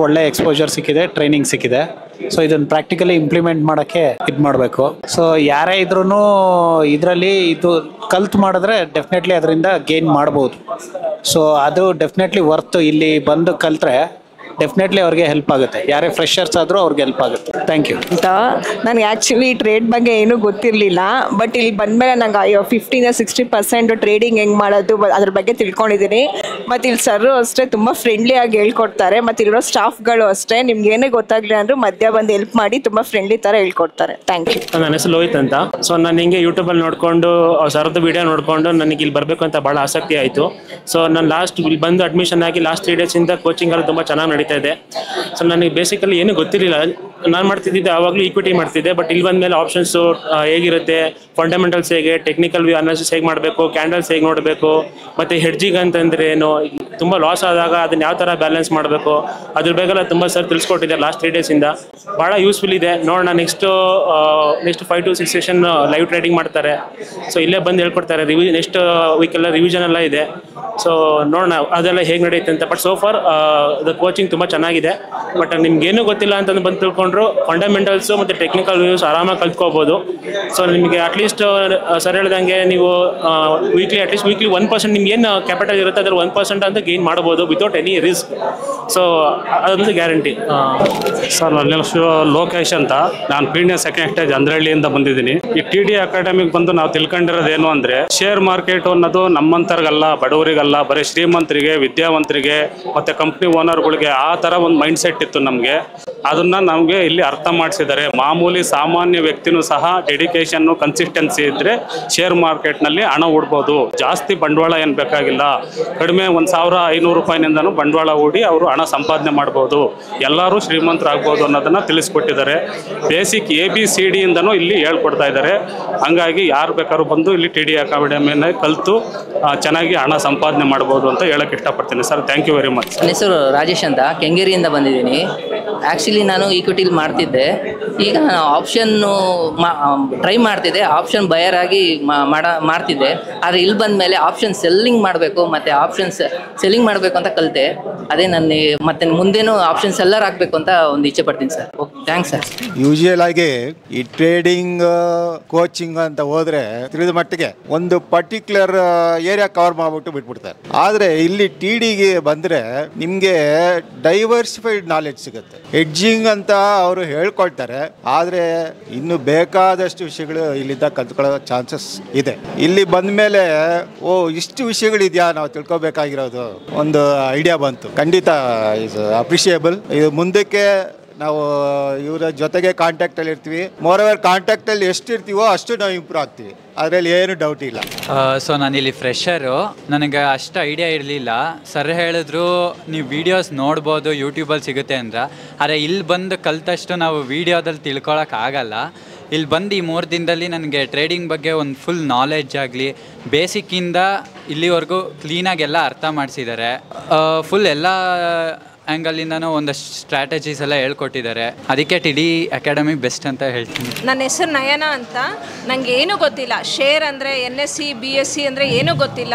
ಒಳ್ಳೆ ಎಕ್ಸ್ಪೋಜರ್ ಸಿಕ್ಕಿದೆ, ಟ್ರೈನಿಂಗ್ ಸಿಕ್ಕಿದೆ. ಸೊ ಇದನ್ನು ಪ್ರಾಕ್ಟಿಕಲಿ ಇಂಪ್ಲಿಮೆಂಟ್ ಮಾಡೋಕ್ಕೆ ಇದು ಮಾಡಬೇಕು. ಸೊ ಯಾರೇ ಇದ್ರೂ ಇದರಲ್ಲಿ ಇದು ಕಲ್ತು ಮಾಡಿದ್ರೆ ಡೆಫಿನೆಟ್ಲಿ ಅದರಿಂದ ಗೇನ್ ಮಾಡ್ಬೋದು. ಸೊ ಅದು ಡೆಫಿನೆಟ್ಲಿ ವರ್ತ್. ಇಲ್ಲಿ ಬಂದು ಕಲ್ತ್ರೆ ಡೆಫಿನೆಟ್ಲಿ ಅವ್ರಿಗೆ ಹೆಲ್ಪ್ ಆಗುತ್ತೆ. ಯಾರೇ ಫ್ರೆಷರ್ಸ್ ಆದರೂ ಅವ್ರಿಗೆ ಹೆಲ್ಪ್ ಆಗುತ್ತೆ. Thank you. ಅಂತ ನನಗೆ ಆ್ಯಕ್ಚುಲಿ ಟ್ರೇಡ್ ಬಗ್ಗೆ ಏನೂ ಗೊತ್ತಿರಲಿಲ್ಲ. ಬಟ್ ಇಲ್ಲಿ ಬಂದಮೇಲೆ ನಂಗೆ 50-60% ಟ್ರೇಡಿಂಗ್ ಹೆಂಗೆ ಮಾಡೋದು ಅದ್ರ ಬಗ್ಗೆ ತಿಳ್ಕೊಂಡಿದ್ದೀನಿ. ಮತ್ತು ಇಲ್ಲಿ ಸರ್ ಅಷ್ಟೇ ತುಂಬ ಫ್ರೆಂಡ್ಲಿಯಾಗಿ ಹೇಳ್ಕೊಡ್ತಾರೆ. ಮತ್ತು ಇಲ್ಲಿರೋ ಸ್ಟಾಫ್ಗಳು ಅಷ್ಟೇ ನಿಮ್ಗೆ ಏನೇ ಗೊತ್ತಾಗಲಿ ಅಂದರೂ ಮಧ್ಯ ಬಂದು ಹೆಲ್ಪ್ ಮಾಡಿ ತುಂಬ ಫ್ರೆಂಡ್ಲಿ ಥರ ಹೇಳ್ಕೊಡ್ತಾರೆ. Thank you. ನನ್ನ ಹೆಸರು ಲೋಹಿತ್ ಅಂತ. ಸೊ ನಾನು ಹಿಂಗೆ ಯೂಟ್ಯೂಬಲ್ಲಿ ನೋಡಿಕೊಂಡು ಸರ್ದು ವಿಡಿಯೋ ನೋಡಿಕೊಂಡು ನನಗೆ ಇಲ್ಲಿ ಬರಬೇಕು ಅಂತ ಭಾಳ ಆಸಕ್ತಿ ಆಯಿತು. ಸೊ ನಾನು ಇಲ್ಲಿ ಬಂದು ಅಡ್ಮಿಷನ್ ಆಗಿ ಲಾಸ್ಟ್ 3 ಡೇಸಿಂದ ಕೋಚಿಂಗ್ ಎಲ್ಲ ತುಂಬ ಚೆನ್ನಾಗಿ ನಡೀತಾ ಇದೆ. ಸೊ ನನಗೆ ಬೇಸಿಕಲಿ ಏನೂ ಗೊತ್ತಿರಲಿಲ್ಲ. ನಾನು ಮಾಡ್ತಿದ್ದೆ ಆವಾಗಲೂ ಈಕ್ವಿಟಿ ಮಾಡ್ತಿದ್ದೆ. ಬಟ್ ಇಲ್ಲಿ ಬಂದಮೇಲೆ ಆಪ್ಷನ್ಸು ಹೇಗಿರುತ್ತೆ, ಫಂಡಮೆಂಟಲ್ಸ್ ಹೇಗೆ, ಟೆಕ್ನಿಕಲ್ ಅನಾಲಿಸಿಸ್ ಹೇಗೆ ಮಾಡಬೇಕು, ಕ್ಯಾಂಡಲ್ಸ್ ಹೇಗೆ ನೋಡಬೇಕು, ಮತ್ತು ಹೆಡ್ಜಿಂಗ್ ಅಂತಂದರೆ ಏನು, ತುಂಬ ಲಾಸ್ ಆದಾಗ ಅದನ್ನು ಯಾವ ಥರ ಬ್ಯಾಲೆನ್ಸ್ ಮಾಡಬೇಕು, ಅದ್ರ ಬಗ್ಗೆಲ್ಲ ತುಂಬ ಸರ್ ತಿಳಿಸ್ಕೊಟ್ಟಿದ್ದಾರೆ ಲಾಸ್ಟ್ 3 ಡೇಸಿಂದ. ಭಾಳ ಯೂಸ್ಫುಲ್ ಇದೆ. ನೋಡೋಣ, next 5 to 6 session live trading ಮಾಡ್ತಾರೆ. ಸೊ ಇಲ್ಲೇ ಬಂದು ಹೇಳ್ಕೊಡ್ತಾರೆ. ನೆಕ್ಸ್ಟ್ ವೀಕೆಲ್ಲ ರಿವಿಷನ್ ಎಲ್ಲ ಇದೆ. ಸೊ ನೋಡೋಣ ಅದೆಲ್ಲ ಹೇಗೆ ನಡೆಯುತ್ತೆ ಅಂತ. But so for the coaching ತುಂಬ ಚೆನ್ನಾಗಿದೆ. ಬಟ್ ನಿಮ್ಗೇನು ಗೊತ್ತಿಲ್ಲ ಅಂತಂದು ಬಂದು ತಿಳ್ಕೊಂಡ್ರು ಫಂಡಮೆಂಟಲ್ಸು ಮತ್ತು ಟೆಕ್ನಿಕಲ್ ವ್ಯೂಸ್ ಆರಾಮಾಗಿ ಕಲ್ತ್ಕೋಬೋದು. ಸೊ ನಿಮಗೆ ಅಟ್ಲೀಸ್ಟ್ ಸರ್ ಹೇಳ್ದಂಗೆ ನೀವು ವೀಕ್ಲಿ 1% ನಿಮ್ಗೆ ಏನು ಕ್ಯಾಪಿಟಲ್ ಇರುತ್ತೆ ಅದ್ರ 1% ಅಂತ ಗೇನ್ ಮಾಡ್ಬೋದು ವಿತೌಟ್ ಎನಿ ರಿಸ್ಕ್. ಸೊ ಅದೊಂದು ಗ್ಯಾರಂಟಿ. ಸರ್ ನನ್ನ ಹೆಸರು ಲೋಕೇಶ್ ಅಂತ. ನಾನು ಪೀಣ್ಯ ಸೆಕೆಂಡ್ ಸ್ಟೇಜ್ ಅಂದ್ರಹಳ್ಳಿಯಿಂದ ಬಂದಿದ್ದೀನಿ. ಈ TD ಅಕಾಡೆಮಿಗೆ ಬಂದು ನಾವು ತಿಳ್ಕೊಂಡಿರೋದೇನು ಅಂದರೆ, ಶೇರ್ ಮಾರ್ಕೆಟ್ ಅನ್ನೋದು ನಮ್ಮಂತರ್ಗಲ್ಲ, ಬಡವರಿಗಲ್ಲ, ಬರೀ ಶ್ರೀಮಂತರಿಗೆ, ವಿದ್ಯಾವಂತರಿಗೆ ಮತ್ತು ಕಂಪ್ನಿ ಓನರ್ಗಳಿಗೆ ಆ ಥರ ಒಂದು ಮೈಂಡ್ ಸೆಟ್ ಇತ್ತು ನಮಗೆ. ಅದನ್ನು ನಮಗೆ ಇಲ್ಲಿ ಅರ್ಥ ಮಾಡಿಸಿದ್ದಾರೆ. ಮಾಮೂಲಿ ಸಾಮಾನ್ಯ ವ್ಯಕ್ತಿನೂ ಸಹ ಡೆಡಿಕೇಶನ್ನು ಕನ್ಸಿಸ್ಟೆನ್ಸಿ ಇದ್ದರೆ ಶೇರ್ ಮಾರ್ಕೆಟ್ನಲ್ಲಿ ಹಣ ಹೂಡ್ಬೋದು. ಜಾಸ್ತಿ ಬಂಡವಾಳ ಏನು ಬೇಕಾಗಿಲ್ಲ, ಕಡಿಮೆ 1,500 ರೂಪಾಯಿನಿಂದನೂ ಬಂಡವಾಳ ಹೂಡಿ ಅವರು ಹಣ ಸಂಪಾದನೆ ಮಾಡ್ಬೋದು, ಎಲ್ಲರೂ ಶ್ರೀಮಂತರಾಗ್ಬೋದು ಅನ್ನೋದನ್ನು ತಿಳಿಸ್ಕೊಟ್ಟಿದ್ದಾರೆ. ಬೇಸಿಕ್ ABCD ಇಂದನೂ ಇಲ್ಲಿ ಹೇಳ್ಕೊಡ್ತಾ ಇದ್ದಾರೆ. ಹಂಗಾಗಿ ಯಾರು ಬೇಕಾದ್ರೂ ಬಂದು ಇಲ್ಲಿ TD ಅಕಾಡೆಮಿನ ಕಲಿತು ಚೆನ್ನಾಗಿ ಹಣ ಸಂಪಾದನೆ ಮಾಡ್ಬೋದು ಅಂತ ಹೇಳಕ್ಕೆ ಇಷ್ಟಪಡ್ತೀನಿ sir. Thank you very much. ನನ್ನ ಹೆಸರು ರಾಜೇಶ್ ಅಂತ, ಕೆಂಗೇರಿಯಿಂದ ಬಂದಿದ್ದೀನಿ. ಆ್ಯಕ್ಚುಲಿ ನಾನು ಈಕ್ವಿಟಿಲಿ ಮಾಡ್ತಿದ್ದೆ. ಈಗ ನಾನು ಆಪ್ಷನ್ನು ಟ್ರೈ ಮಾಡ್ತಿದ್ದೆ, ಆಪ್ಷನ್ ಬಯರ್ ಆಗಿ ಮಾಡ್ತಿದ್ದೆ. ಆದರೆ ಇಲ್ಲಿ ಬಂದ ಮೇಲೆ ಆಪ್ಷನ್ ಸೆಲ್ಲಿಂಗ್ ಮಾಡಬೇಕು ಮತ್ತು ಆಪ್ಷನ್ಸ್ ಸೆಲ್ಲಿಂಗ್ ಮಾಡಬೇಕು ಅಂತ ಕಲಿತೆ. ಅದೇ ನನ್ನ ಮತ್ತೆ ಮುಂದೇನೂ ಆಪ್ಷನ್ ಸೆಲ್ಲರ್ ಆಗಬೇಕು ಅಂತ ಒಂದು ಇಚ್ಛೆ ಪಡ್ತೀನಿ ಸರ್. Thanks sir. ಯೂಶುವಲ್ ಆಗಿ ಈ ಟ್ರೇಡಿಂಗ್ ಕೋಚಿಂಗ್ ಅಂತ ಹೋದ್ರೆ ತಿಳಿದ ಮಟ್ಟಿಗೆ ಒಂದು ಪರ್ಟಿಕ್ಯುಲರ್ ಏರಿಯಾ ಕವರ್ ಮಾಡ್ಬಿಟ್ಟು ಬಿಟ್ಬಿಡ್ತಾರೆ. ಆದರೆ ಇಲ್ಲಿ TDಗೆ ಬಂದರೆ ನಿಮಗೆ ಡೈವರ್ಸಿಫೈಡ್ ನಾಲೆಡ್ಜ್ ಸಿಗುತ್ತೆ. ಹೆಡ್ಜಿಂಗ್ ಅಂತ ಅವರು ಹೇಳ್ಕೊಳ್ತಾರೆ, ಆದರೆ ಇನ್ನು ಬೇಕಾದಷ್ಟು ವಿಷಯಗಳು ಇಲ್ಲಿಂದ ಕಲ್ತ್ಕೊಳ್ಳೋ ಚಾನ್ಸಸ್ ಇದೆ. ಇಲ್ಲಿ ಬಂದ ಮೇಲೆ ಇಷ್ಟು ವಿಷಯಗಳಿದೆಯಾ ನಾವು ತಿಳ್ಕೊಬೇಕಾಗಿರೋದು ಒಂದು ಐಡಿಯಾ ಬಂತು. ಖಂಡಿತ ಇಸ್ ಅಪ್ರಿಷಿಯೇಬಲ್. ಇದು ಮುಂದಕ್ಕೆ ನಾವು ಇವರ ಜೊತೆಗೆ ಕಾಂಟ್ಯಾಕ್ಟಲ್ಲಿ ಇರ್ತೀವಿ. ಮೋರೋವರ್ ಕಾಂಟ್ಯಾಕ್ಟಲ್ಲಿ ಎಷ್ಟು ಇರ್ತೀವೋ ಅಷ್ಟು ನಾವು ಇಂಪ್ರೂವ್ ಆಗ್ತೀವಿ, ಅದರಲ್ಲಿ ಏನು ಡೌಟ್ ಇಲ್ಲ. ಸೊ ನಾನಿಲ್ಲಿ ಫ್ರೆಷರು, ನನಗೆ ಅಷ್ಟು ಐಡಿಯಾ ಇರಲಿಲ್ಲ. ಸರ್ ಹೇಳಿದ್ರು ನೀವು ವೀಡಿಯೋಸ್ ನೋಡ್ಬೋದು, ಯೂಟ್ಯೂಬಲ್ಲಿ ಸಿಗುತ್ತೆ ಅಂದ್ರೆ. ಆದರೆ ಇಲ್ಲಿ ಬಂದು ಕಲ್ತಷ್ಟು ನಾವು ವೀಡಿಯೋದಲ್ಲಿ ತಿಳ್ಕೊಳಕ್ಕಾಗಲ್ಲ. ಇಲ್ಲಿ ಬಂದು ಈ 3 ದಿನದಲ್ಲಿ ನನಗೆ ಟ್ರೇಡಿಂಗ್ ಬಗ್ಗೆ ಒಂದು ಫುಲ್ ನಾಲೆಡ್ಜ್ ಆಗಲಿ, ಬೇಸಿಕ್ಕಿಂದ ಇಲ್ಲಿವರೆಗೂ ಕ್ಲೀನಾಗೆಲ್ಲ ಅರ್ಥ ಮಾಡಿಸಿದ್ದಾರೆ. ಫುಲ್ ಎಲ್ಲ ಆ್ಯಂಗಲಿಂದನೂ ಒಂದಷ್ಟು ಸ್ಟ್ರಾಟಜೀಸ್ ಎಲ್ಲ ಹೇಳ್ಕೊಟ್ಟಿದ್ದಾರೆ. ಅದಕ್ಕೆ TD ಅಕಾಡೆಮಿ ಬೆಸ್ಟ್ ಅಂತ ಹೇಳ್ತೀನಿ. ನನ್ನ ಹೆಸರು ನಯನ ಅಂತ. ನನಗೆ ಏನೂ ಗೊತ್ತಿಲ್ಲ, ಶೇರ್ ಅಂದರೆ NSC BSc ಅಂದರೆ ಏನೂ ಗೊತ್ತಿಲ್ಲ.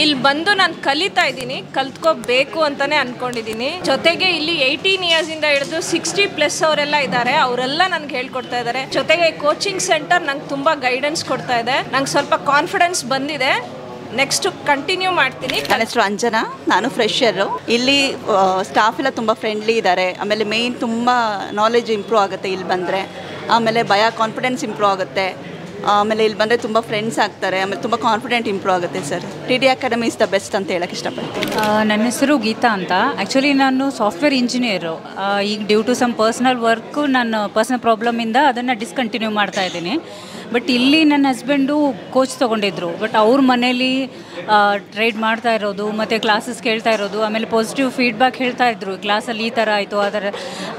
ಇಲ್ಲಿ ಬಂದು ನಾನು ಕಲಿತಾ ಇದ್ದೀನಿ, ಕಲ್ತ್ಕೋಬೇಕು ಅಂತಲೇ ಅಂದ್ಕೊಂಡಿದ್ದೀನಿ. ಜೊತೆಗೆ ಇಲ್ಲಿ 18 ಇಯರ್ಸಿಂದ ಹಿಡಿದು 60+ ಅವರೆಲ್ಲ ಇದ್ದಾರೆ, ಅವರೆಲ್ಲ ನನಗೆ ಹೇಳ್ಕೊಡ್ತಾ ಇದ್ದಾರೆ. ಜೊತೆಗೆ ಕೋಚಿಂಗ್ ಸೆಂಟರ್ ನಂಗೆ ತುಂಬ ಗೈಡೆನ್ಸ್ ಕೊಡ್ತಾ ಇದೆ. ನಂಗೆ ಸ್ವಲ್ಪ ಕಾನ್ಫಿಡೆನ್ಸ್ ಬಂದಿದೆ, ನೆಕ್ಸ್ಟ್ ಕಂಟಿನ್ಯೂ ಮಾಡ್ತೀನಿ. ನನ್ನ ಹೆಸರು ಅಂಜನಾ, ನಾನು ಫ್ರೆಷರು. ಇಲ್ಲಿ ಸ್ಟಾಫ್ ಎಲ್ಲ ತುಂಬ ಫ್ರೆಂಡ್ಲಿ ಇದ್ದಾರೆ. ಆಮೇಲೆ ಮೇಯ್ನ್ ತುಂಬ ನಾಲೆಜ್ ಇಂಪ್ರೂವ್ ಆಗುತ್ತೆ ಇಲ್ಲಿ ಬಂದರೆ. ಆಮೇಲೆ ಕಾನ್ಫಿಡೆನ್ಸ್ ಇಂಪ್ರೂವ್ ಆಗುತ್ತೆ. ಆಮೇಲೆ ಇಲ್ಲಿ ಬಂದರೆ ತುಂಬ ಫ್ರೆಂಡ್ಸ್ ಆಗ್ತಾರೆ. ಆಮೇಲೆ ತುಂಬ ಕಾನ್ಫಿಡೆಂಟ್ ಇಂಪ್ರೂವ್ ಆಗುತ್ತೆ sir. TD academy is the best ಅಂತ ಹೇಳಕ್ಕೆ ಇಷ್ಟಪಡ್ತೀನಿ. ನನ್ನ ಹೆಸರು ಗೀತಾ ಅಂತ. ಆ್ಯಕ್ಚುಲಿ ನಾನು ಸಾಫ್ಟ್ವೇರ್ ಇಂಜಿನಿಯರು. ಈಗ due to some personal work ನಾನು ಪರ್ಸ್ನಲ್ ಪ್ರಾಬ್ಲಮಿಂದ ಅದನ್ನು ಡಿಸ್ಕಂಟಿನ್ಯೂ ಮಾಡ್ತಾ ಇದ್ದೀನಿ. ಬಟ್ ಇಲ್ಲಿ ನನ್ನ ಹಸ್ಬೆಂಡು ಕೋಚ್ ತೊಗೊಂಡಿದ್ರು. ಬಟ್ ಅವ್ರ ಮನೇಲಿ ಟ್ರೇಡ್ ಮಾಡ್ತಾ ಇರೋದು ಮತ್ತು ಕ್ಲಾಸಸ್ ಕೇಳ್ತಾ ಇರೋದು, ಆಮೇಲೆ ಪಾಸಿಟಿವ್ ಫೀಡ್ಬ್ಯಾಕ್ ಹೇಳ್ತಾ ಇದ್ರು, ಕ್ಲಾಸಲ್ಲಿ ಈ ಥರ ಆಯಿತು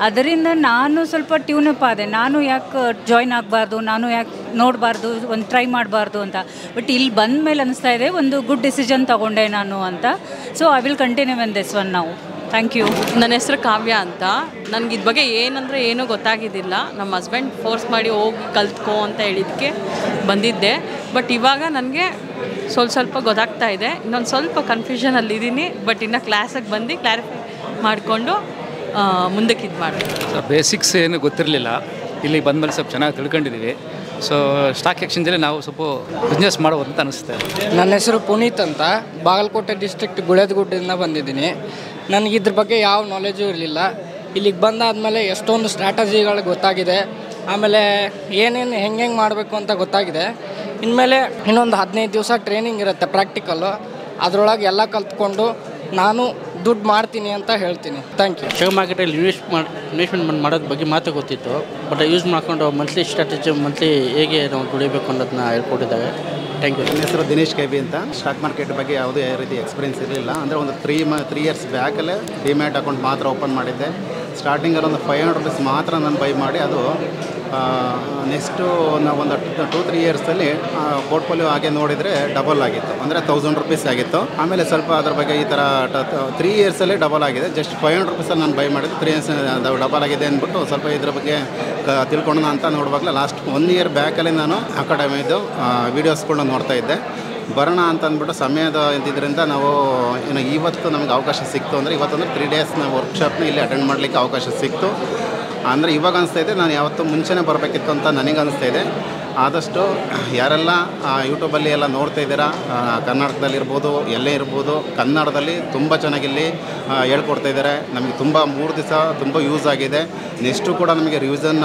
ಅದರಿಂದ ನಾನು ಸ್ವಲ್ಪ ಟ್ಯೂನಪ್ ಆದೆ. ನಾನು ಯಾಕೆ ಜಾಯ್ನ್ ಆಗಬಾರ್ದು, ನಾನು ಯಾಕೆ ನೋಡಬಾರ್ದು, ಒಂದು ಟ್ರೈ ಮಾಡಬಾರ್ದು ಅಂತ. ಬಟ್ ಇಲ್ಲಿ ಬಂದ ಮೇಲೆ ಅನಿಸ್ತಾ ಇದೆ ಒಂದು ಗುಡ್ ಡಿಸಿಷನ್ ತೊಗೊಂಡೆ ನಾನು ಅಂತ. So I will continue in this one now. Thank you. ನನ್ನ ಹೆಸರು ಕಾವ್ಯ ಅಂತ. ನನಗೆ ಇದ್ರ ಬಗ್ಗೆ ಏನಂದರೆ ಏನೂ ಗೊತ್ತಾಗಿದ್ದಿಲ್ಲ. ನಮ್ಮ ಹಸ್ಬೆಂಡ್ ಫೋರ್ಸ್ ಮಾಡಿ ಹೋಗಿ ಕಲ್ತ್ಕೋ ಅಂತ ಹೇಳಿದ್ದಕ್ಕೆ ಬಂದಿದ್ದೆ. ಬಟ್ ಇವಾಗ ನನಗೆ ಸ್ವಲ್ಪ ಗೊತ್ತಾಗ್ತಾ ಇದೆ. ಇನ್ನೊಂದು ಸ್ವಲ್ಪ ಕನ್ಫ್ಯೂಷನಲ್ಲಿದ್ದೀನಿ. ಬಟ್ ಇನ್ನು ಕ್ಲಾಸಿಗೆ ಬಂದು ಕ್ಲಾರಿಫೈ ಮಾಡಿಕೊಂಡು ಮುಂದಕ್ಕೆ ಇದು ಮಾಡ್ತೀನಿ. ಬೇಸಿಕ್ಸ್ ಏನು ಗೊತ್ತಿರಲಿಲ್ಲ, ಇಲ್ಲಿ ಬಂದಮೇಲೆ ಸ್ವಲ್ಪ ಚೆನ್ನಾಗಿ ತಿಳ್ಕೊಂಡಿದ್ದೀವಿ. ಸೊ ಸ್ಟಾಕ್ ಎಕ್ಸ್ಚೇಂಜಲ್ಲಿ ನಾವು ಸ್ವಲ್ಪ ಬಿಸ್ನೆಸ್ ಮಾಡ್ಬೋದು ಅಂತ ಅನಿಸುತ್ತೆ. ನನ್ನ ಹೆಸರು ಪುನೀತ್ ಅಂತ, ಬಾಗಲಕೋಟೆ ಡಿಸ್ಟ್ರಿಕ್ಟ್ ಗುಳೇದಗುಡ್ಡದಿಂದ ಬಂದಿದ್ದೀನಿ. ನನಗೆ ಇದ್ರ ಬಗ್ಗೆ ಯಾವ ನಾಲೆಜು ಇರಲಿಲ್ಲ. ಇಲ್ಲಿಗೆ ಬಂದಾದಮೇಲೆ ಎಷ್ಟೊಂದು ಸ್ಟ್ರಾಟಜಿಗಳು ಗೊತ್ತಾಗಿದೆ. ಆಮೇಲೆ ಏನೇನು ಹೆಂಗೆ ಮಾಡಬೇಕು ಅಂತ ಗೊತ್ತಾಗಿದೆ. ಇನ್ಮೇಲೆ ಇನ್ನೊಂದು 15 ದಿವಸ ಟ್ರೈನಿಂಗ್ ಇರುತ್ತೆ ಪ್ರಾಕ್ಟಿಕಲ್ಲು. ಅದರೊಳಗೆ ಎಲ್ಲ ಕಲ್ತ್ಕೊಂಡು ನಾನು ದುಡ್ಡು ಮಾಡ್ತೀನಿ ಅಂತ ಹೇಳ್ತೀನಿ. Thank you. ಶೇರ್ ಮಾರ್ಕೆಟಲ್ಲಿ ಇನ್ವೆಸ್ಟ್ಮೆಂಟ್ ಮಾಡೋದ್ರ ಬಗ್ಗೆ ಮಾತು ಗೊತ್ತಿತ್ತು. ಬಟ್ ಯೂಸ್ ಮಾಡ್ಕೊಂಡು ಮಂತ್ಲಿ ಸ್ಟ್ರಾಟಜಿ ಹೇಗೆ ನಾವು ದುಡಿಬೇಕು ಅನ್ನೋದನ್ನ ಹೇಳ್ಕೊಟ್ಟಿದ್ದಾರೆ. Thank you. ನನ್ನ ಹೆಸರು ದಿನೇಶ್ KB ಅಂತ. ಸ್ಟಾಕ್ ಮಾರ್ಕೆಟ್ ಬಗ್ಗೆ ಯಾವುದೇ ರೀತಿ ಎಕ್ಸ್ಪೀರಿಯನ್ಸ್ ಇರಲಿಲ್ಲ. ಅಂದರೆ ಒಂದು 3 ಇಯರ್ಸ್ ಬ್ಯಾಕಲ್ಲೇ ಡಿಮ್ಯಾಟ್ ಅಕೌಂಟ್ ಮಾತ್ರ ಓಪನ್ ಮಾಡಿದ್ದೆ. ಸ್ಟಾರ್ಟಿಂಗಲ್ಲಿ ಒಂದು 500 ರೂಪೀಸ್ ಮಾತ್ರ ನಾನು ಬೈ ಮಾಡಿ, ಅದು ನೆಕ್ಸ್ಟು ನಾವು ಒಂದು 2-3 ಇಯರ್ಸಲ್ಲಿ ಪೋರ್ಟ್ಫೋಲಿಯೋ ಹಾಗೆ ನೋಡಿದರೆ ಡಬಲ್ ಆಗಿತ್ತು, ಅಂದರೆ 1000 ರೂಪೀಸ್ ಆಗಿತ್ತು. ಆಮೇಲೆ ಸ್ವಲ್ಪ ಅದ್ರ ಬಗ್ಗೆ ಈ ಥರ 3 ಇಯರ್ಸಲ್ಲೇ ಡಬಲ್ ಆಗಿದೆ. ಜಸ್ಟ್ 500 ರೂಪೀಸಲ್ಲಿ ನಾನು ಬೈ ಮಾಡಿದ್ದು 3 ಇಯರ್ಸ್ ಡಬಲ್ ಆಗಿದೆ ಅಂದ್ಬಿಟ್ಟು ಸ್ವಲ್ಪ ಇದ್ರ ಬಗ್ಗೆ ತಿಳ್ಕೊಳ್ಳೋಣ ಅಂತ ನೋಡುವಾಗಲೇ ಲಾಸ್ಟ್ 1 ಇಯರ್ ಬ್ಯಾಕಲ್ಲಿ ನಾನು ಅಕಾಡೆಮಿದು ವೀಡಿಯೋಸ್ಗಳನ್ನ ನೋಡ್ತಾ ಇದ್ದೆ. ಬರೋಣ ಅಂತ ಅಂದ್ಬಿಟ್ಟು ಸಮಯದ ಇದ್ದಿದ್ದರಿಂದ ನಾವು ಇವತ್ತು ನಮಗೆ ಅವಕಾಶ ಸಿಕ್ತು. ಅಂದರೆ ಇವತ್ತಂದ್ರೆ 3 ಡೇಸ್ ನಾವು ವರ್ಕ್ಶಾಪ್ನ ಇಲ್ಲಿ ಅಟೆಂಡ್ ಮಾಡಲಿಕ್ಕೆ ಅವಕಾಶ ಸಿಕ್ತು. ಅಂದರೆ ಇವಾಗ ಅನಿಸ್ತಾ ಇದೆ ನಾನು ಯಾವತ್ತೂ ಮುಂಚೆನೇ ಬರಬೇಕಿತ್ತು ಅಂತ ನನಗೆ ಅನಿಸ್ತಾ ಇದೆ. ಆದಷ್ಟು ಯಾರೆಲ್ಲ ಯೂಟ್ಯೂಬಲ್ಲಿ ಎಲ್ಲ ನೋಡ್ತಾ ಇದ್ದೀರಾ, ಕರ್ನಾಟಕದಲ್ಲಿರ್ಬೋದು, ಎಲ್ಲೇ ಇರ್ಬೋದು, ಕನ್ನಡದಲ್ಲಿ ತುಂಬ ಚೆನ್ನಾಗಿಲ್ಲಿ ಹೇಳ್ಕೊಡ್ತಾ ಇದ್ದಾರೆ. ನಮಗೆ ತುಂಬ 3 ದಿವಸ ತುಂಬ ಯೂಸ್ ಆಗಿದೆ. ನೆಕ್ಸ್ಟು ಕೂಡ ನಮಗೆ ರಿವಿಷನ್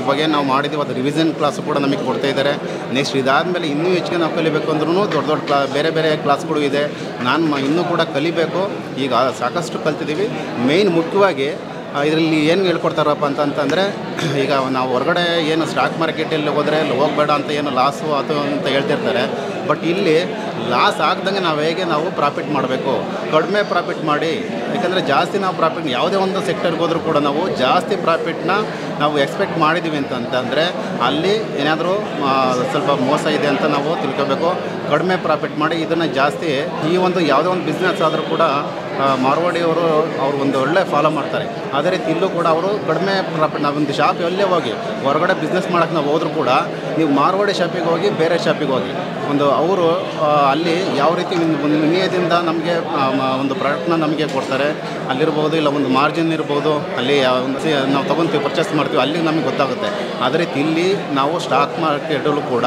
ಇವಾಗೇ ನಾವು ಮಾಡಿದ್ದೀವಿ, ಅದು ರಿವಿಷನ್ ಕ್ಲಾಸು ಕೂಡ ನಮಗೆ ಕೊಡ್ತಾ ಇದ್ದಾರೆ. ನೆಕ್ಸ್ಟ್ ಇದಾದಮೇಲೆ ಇನ್ನೂ ಹೆಚ್ಚಿಗೆ ನಾವು ಕಲಿಬೇಕು ಅಂದ್ರೂ ದೊಡ್ಡ ಬೇರೆ ಬೇರೆ ಕ್ಲಾಸ್ಗಳು ಇದೆ. ನಾನು ಇನ್ನೂ ಕೂಡ ಕಲಿಬೇಕು. ಈಗ ಸಾಕಷ್ಟು ಕಲ್ತಿದ್ದೀವಿ. ಮೇಯ್ನ್ ಮುಖ್ಯವಾಗಿ ಇದರಲ್ಲಿ ಏನು ಹೇಳ್ಕೊಡ್ತಾರಪ್ಪ ಅಂತಂದರೆ ಈಗ ನಾವು ಹೊರಗಡೆ ಏನು ಸ್ಟಾಕ್ ಮಾರ್ಕೆಟಲ್ಲಿ ಹೋದರೆ ಹೋಗಬೇಡ ಅಂತ ಏನು ಲಾಸು ಅದು ಅಂತ ಹೇಳ್ತಿರ್ತಾರೆ. ಬಟ್ ಇಲ್ಲಿ ಲಾಸ್ ಆಗ್ದಂಗೆ ನಾವು ಪ್ರಾಫಿಟ್ ಮಾಡಬೇಕು, ಕಡಿಮೆ ಪ್ರಾಫಿಟ್ ಮಾಡಿ. ಯಾಕಂದರೆ ಜಾಸ್ತಿ ನಾವು ಪ್ರಾಫಿಟ್ ಯಾವುದೇ ಒಂದು ಸೆಕ್ಟರ್ಗೆ ಹೋದರೂ ಕೂಡ ನಾವು ಜಾಸ್ತಿ ಪ್ರಾಫಿಟ್ನ ನಾವು ಎಕ್ಸ್ಪೆಕ್ಟ್ ಮಾಡಿದ್ದೀವಿ ಅಂತಂದರೆ ಅಲ್ಲಿ ಏನಾದರೂ ಸ್ವಲ್ಪ ಮೋಸ ಇದೆ ಅಂತ ನಾವು ತಿಳ್ಕೊಬೇಕು. ಕಡಿಮೆ ಪ್ರಾಫಿಟ್ ಮಾಡಿ ಇದನ್ನು ಜಾಸ್ತಿ ಈ ಒಂದು ಯಾವುದೇ ಒಂದು ಬಿಸ್ನೆಸ್ ಆದರೂ ಕೂಡ ಮಾರ್ವಾಡಿಯವರು ಅವರು ಒಂದು ಒಳ್ಳೆ ಫಾಲೋ ಮಾಡ್ತಾರೆ. ಅದೇ ರೀತಿ ಇಲ್ಲೂ ಕೂಡ ಅವರು ಕಡಿಮೆ ಪ್ರಾಫಿಟ್ ನಾವೊಂದು ಶಾಪ್ ಎಲ್ಲೇ ಹೋಗಿ ಹೊರಗಡೆ ಬಿಸ್ನೆಸ್ ಮಾಡೋಕ್ಕೆ ನಾವು ಹೋದರೂ ಕೂಡ ನೀವು ಮಾರ್ವಾಡಿ ಶಾಪಿಗೆ ಹೋಗಿ ಬೇರೆ ಶಾಪಿಗೆ ಹೋಗಿ ಅವರು ಅಲ್ಲಿ ಯಾವ ರೀತಿ ಒಂದು ವಿನಿಯೋಗದಿಂದ ನಮಗೆ ಒಂದು ಪ್ರಾಡಕ್ಟ್ನ ನಮಗೆ ಕೊಡ್ತಾರೆ ಅಲ್ಲಿರ್ಬೋದು, ಇಲ್ಲ ಒಂದು ಮಾರ್ಜಿನ್ ಇರ್ಬೋದು, ಅಲ್ಲಿ ನಾವು ತೊಗೊತೀವಿ ಪರ್ಚೇಸ್ ಮಾಡ್ತೀವಿ ಅಲ್ಲಿ ನಮಗೆ ಗೊತ್ತಾಗುತ್ತೆ. ಅದೇ ರೀತಿ ಇಲ್ಲಿ ನಾವು ಸ್ಟಾಕ್ ಮಾರ್ಕೆಟಲ್ಲೂ ಕೂಡ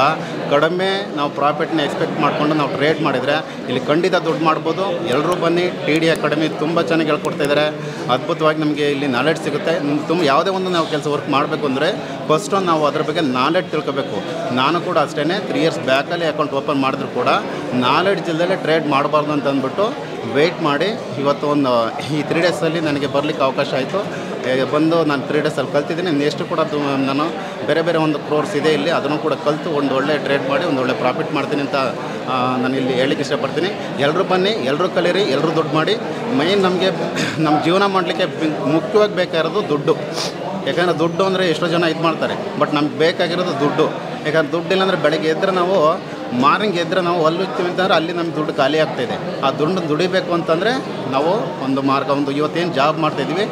ಕಡಿಮೆ ನಾವು ಪ್ರಾಫಿಟ್ನ ಎಕ್ಸ್ಪೆಕ್ಟ್ ಮಾಡಿಕೊಂಡು ನಾವು ಟ್ರೇಡ್ ಮಾಡಿದರೆ ಇಲ್ಲಿ ಖಂಡಿತ ದುಡ್ಡು ಮಾಡ್ಬೋದು. ಎಲ್ಲರೂ ಬನ್ನಿ, TD ಅಕಾಡೆಮಿ ತುಂಬ ಚೆನ್ನಾಗಿ ಹೇಳ್ಕೊಡ್ತಾಯಿದ್ದಾರೆ. ಅದ್ಭುತವಾಗಿ ನಮಗೆ ಇಲ್ಲಿ ನಾಲೆಡ್ಜ್ ಸಿಗುತ್ತೆ. ತುಂಬ ಯಾವುದೇ ಒಂದು ನಾವು ಕೆಲಸ ವರ್ಕ್ ಮಾಡಬೇಕು ಅಂದರೆ ಫಸ್ಟು ನಾವು ಅದ್ರ ಬಗ್ಗೆ ನಾಲೆಡ್ಜ್ ತಿಳ್ಕೊಬೇಕು. ನಾನು ಕೂಡ ಅಷ್ಟೇ 3 years ಬ್ಯಾಕಲ್ಲಿ ಅಕೌಂಟ್ ಓಪನ್ ಮಾಡಿದ್ರು ಕೂಡ ನಾಲೆಡ್ಜ್ ಇಲ್ಲದೆ ಟ್ರೇಡ್ ಮಾಡಬಾರ್ದು ಅಂತ ಅಂದ್ಬಿಟ್ಟು ವೆಯ್ಟ್ ಮಾಡಿ ಇವತ್ತು ಈ 3 daysಲ್ಲಿ ನನಗೆ ಬರಲಿಕ್ಕೆ ಅವಕಾಶ ಆಯಿತು. ಬಂದು ನಾನು 3 daysಲ್ಲಿ ಕಲ್ತಿದ್ದೀನಿ. ನೆಕ್ಸ್ಟ್ ಕೂಡ ನಾನು ಬೇರೆ ಒಂದು ಕೋರ್ಸ್ ಇದೆ ಇಲ್ಲಿ, ಅದನ್ನು ಕೂಡ ಕಲಿತು ಒಂದು ಒಳ್ಳೆ ಟ್ರೇಡ್ ಮಾಡಿ ಒಂದು ಒಳ್ಳೆ ಪ್ರಾಫಿಟ್ ಮಾಡ್ತೀನಿ ಅಂತ ನಾನು ಇಲ್ಲಿ ಹೇಳಲಿಕ್ಕೆ ಇಷ್ಟಪಡ್ತೀನಿ. ಎಲ್ಲರೂ ಬನ್ನಿ, ಎಲ್ಲರೂ ಕಲೀರಿ, ಎಲ್ಲರೂ ದುಡ್ಡು ಮಾಡಿ. ಮೈನ್ ನಮಗೆ ನಮ್ಮ ಜೀವನ ಮಾಡಲಿಕ್ಕೆ ಮುಖ್ಯವಾಗಿ ಬೇಕಾಗಿರೋದು ದುಡ್ಡು. ಯಾಕಂದರೆ ದುಡ್ಡು ಅಂದರೆ ಎಷ್ಟೋ ಜನ ಇದು ಮಾಡ್ತಾರೆ, ಬಟ್ ನಮ್ಗೆ ಬೇಕಾಗಿರೋದು ದುಡ್ಡು. ಯಾಕಂದ್ರೆ ದುಡ್ಡು ಇಲ್ಲಾಂದರೆ ಬೆಳಗ್ಗೆ ಎದ್ದರೆ ನಾವು ಮಾರ್ನಿಂಗ್ ಎದ್ದರೆ ನಾವು ಹೊಲ್ತೀವಿ ಅಂತಂದರೆ ಅಲ್ಲಿ ನಮ್ಗೆ ದುಡ್ಡು ಖಾಲಿ ಆಗ್ತಾಯಿದೆ. ಆ ದುಡ್ಡು ದುಡಿಬೇಕು ಅಂತಂದರೆ ನಾವು ಒಂದು ಮಾರ್ಗ ಇವತ್ತೇನು ಜಾಬ್ ಮಾಡ್ತಾಯಿದ್ವಿ,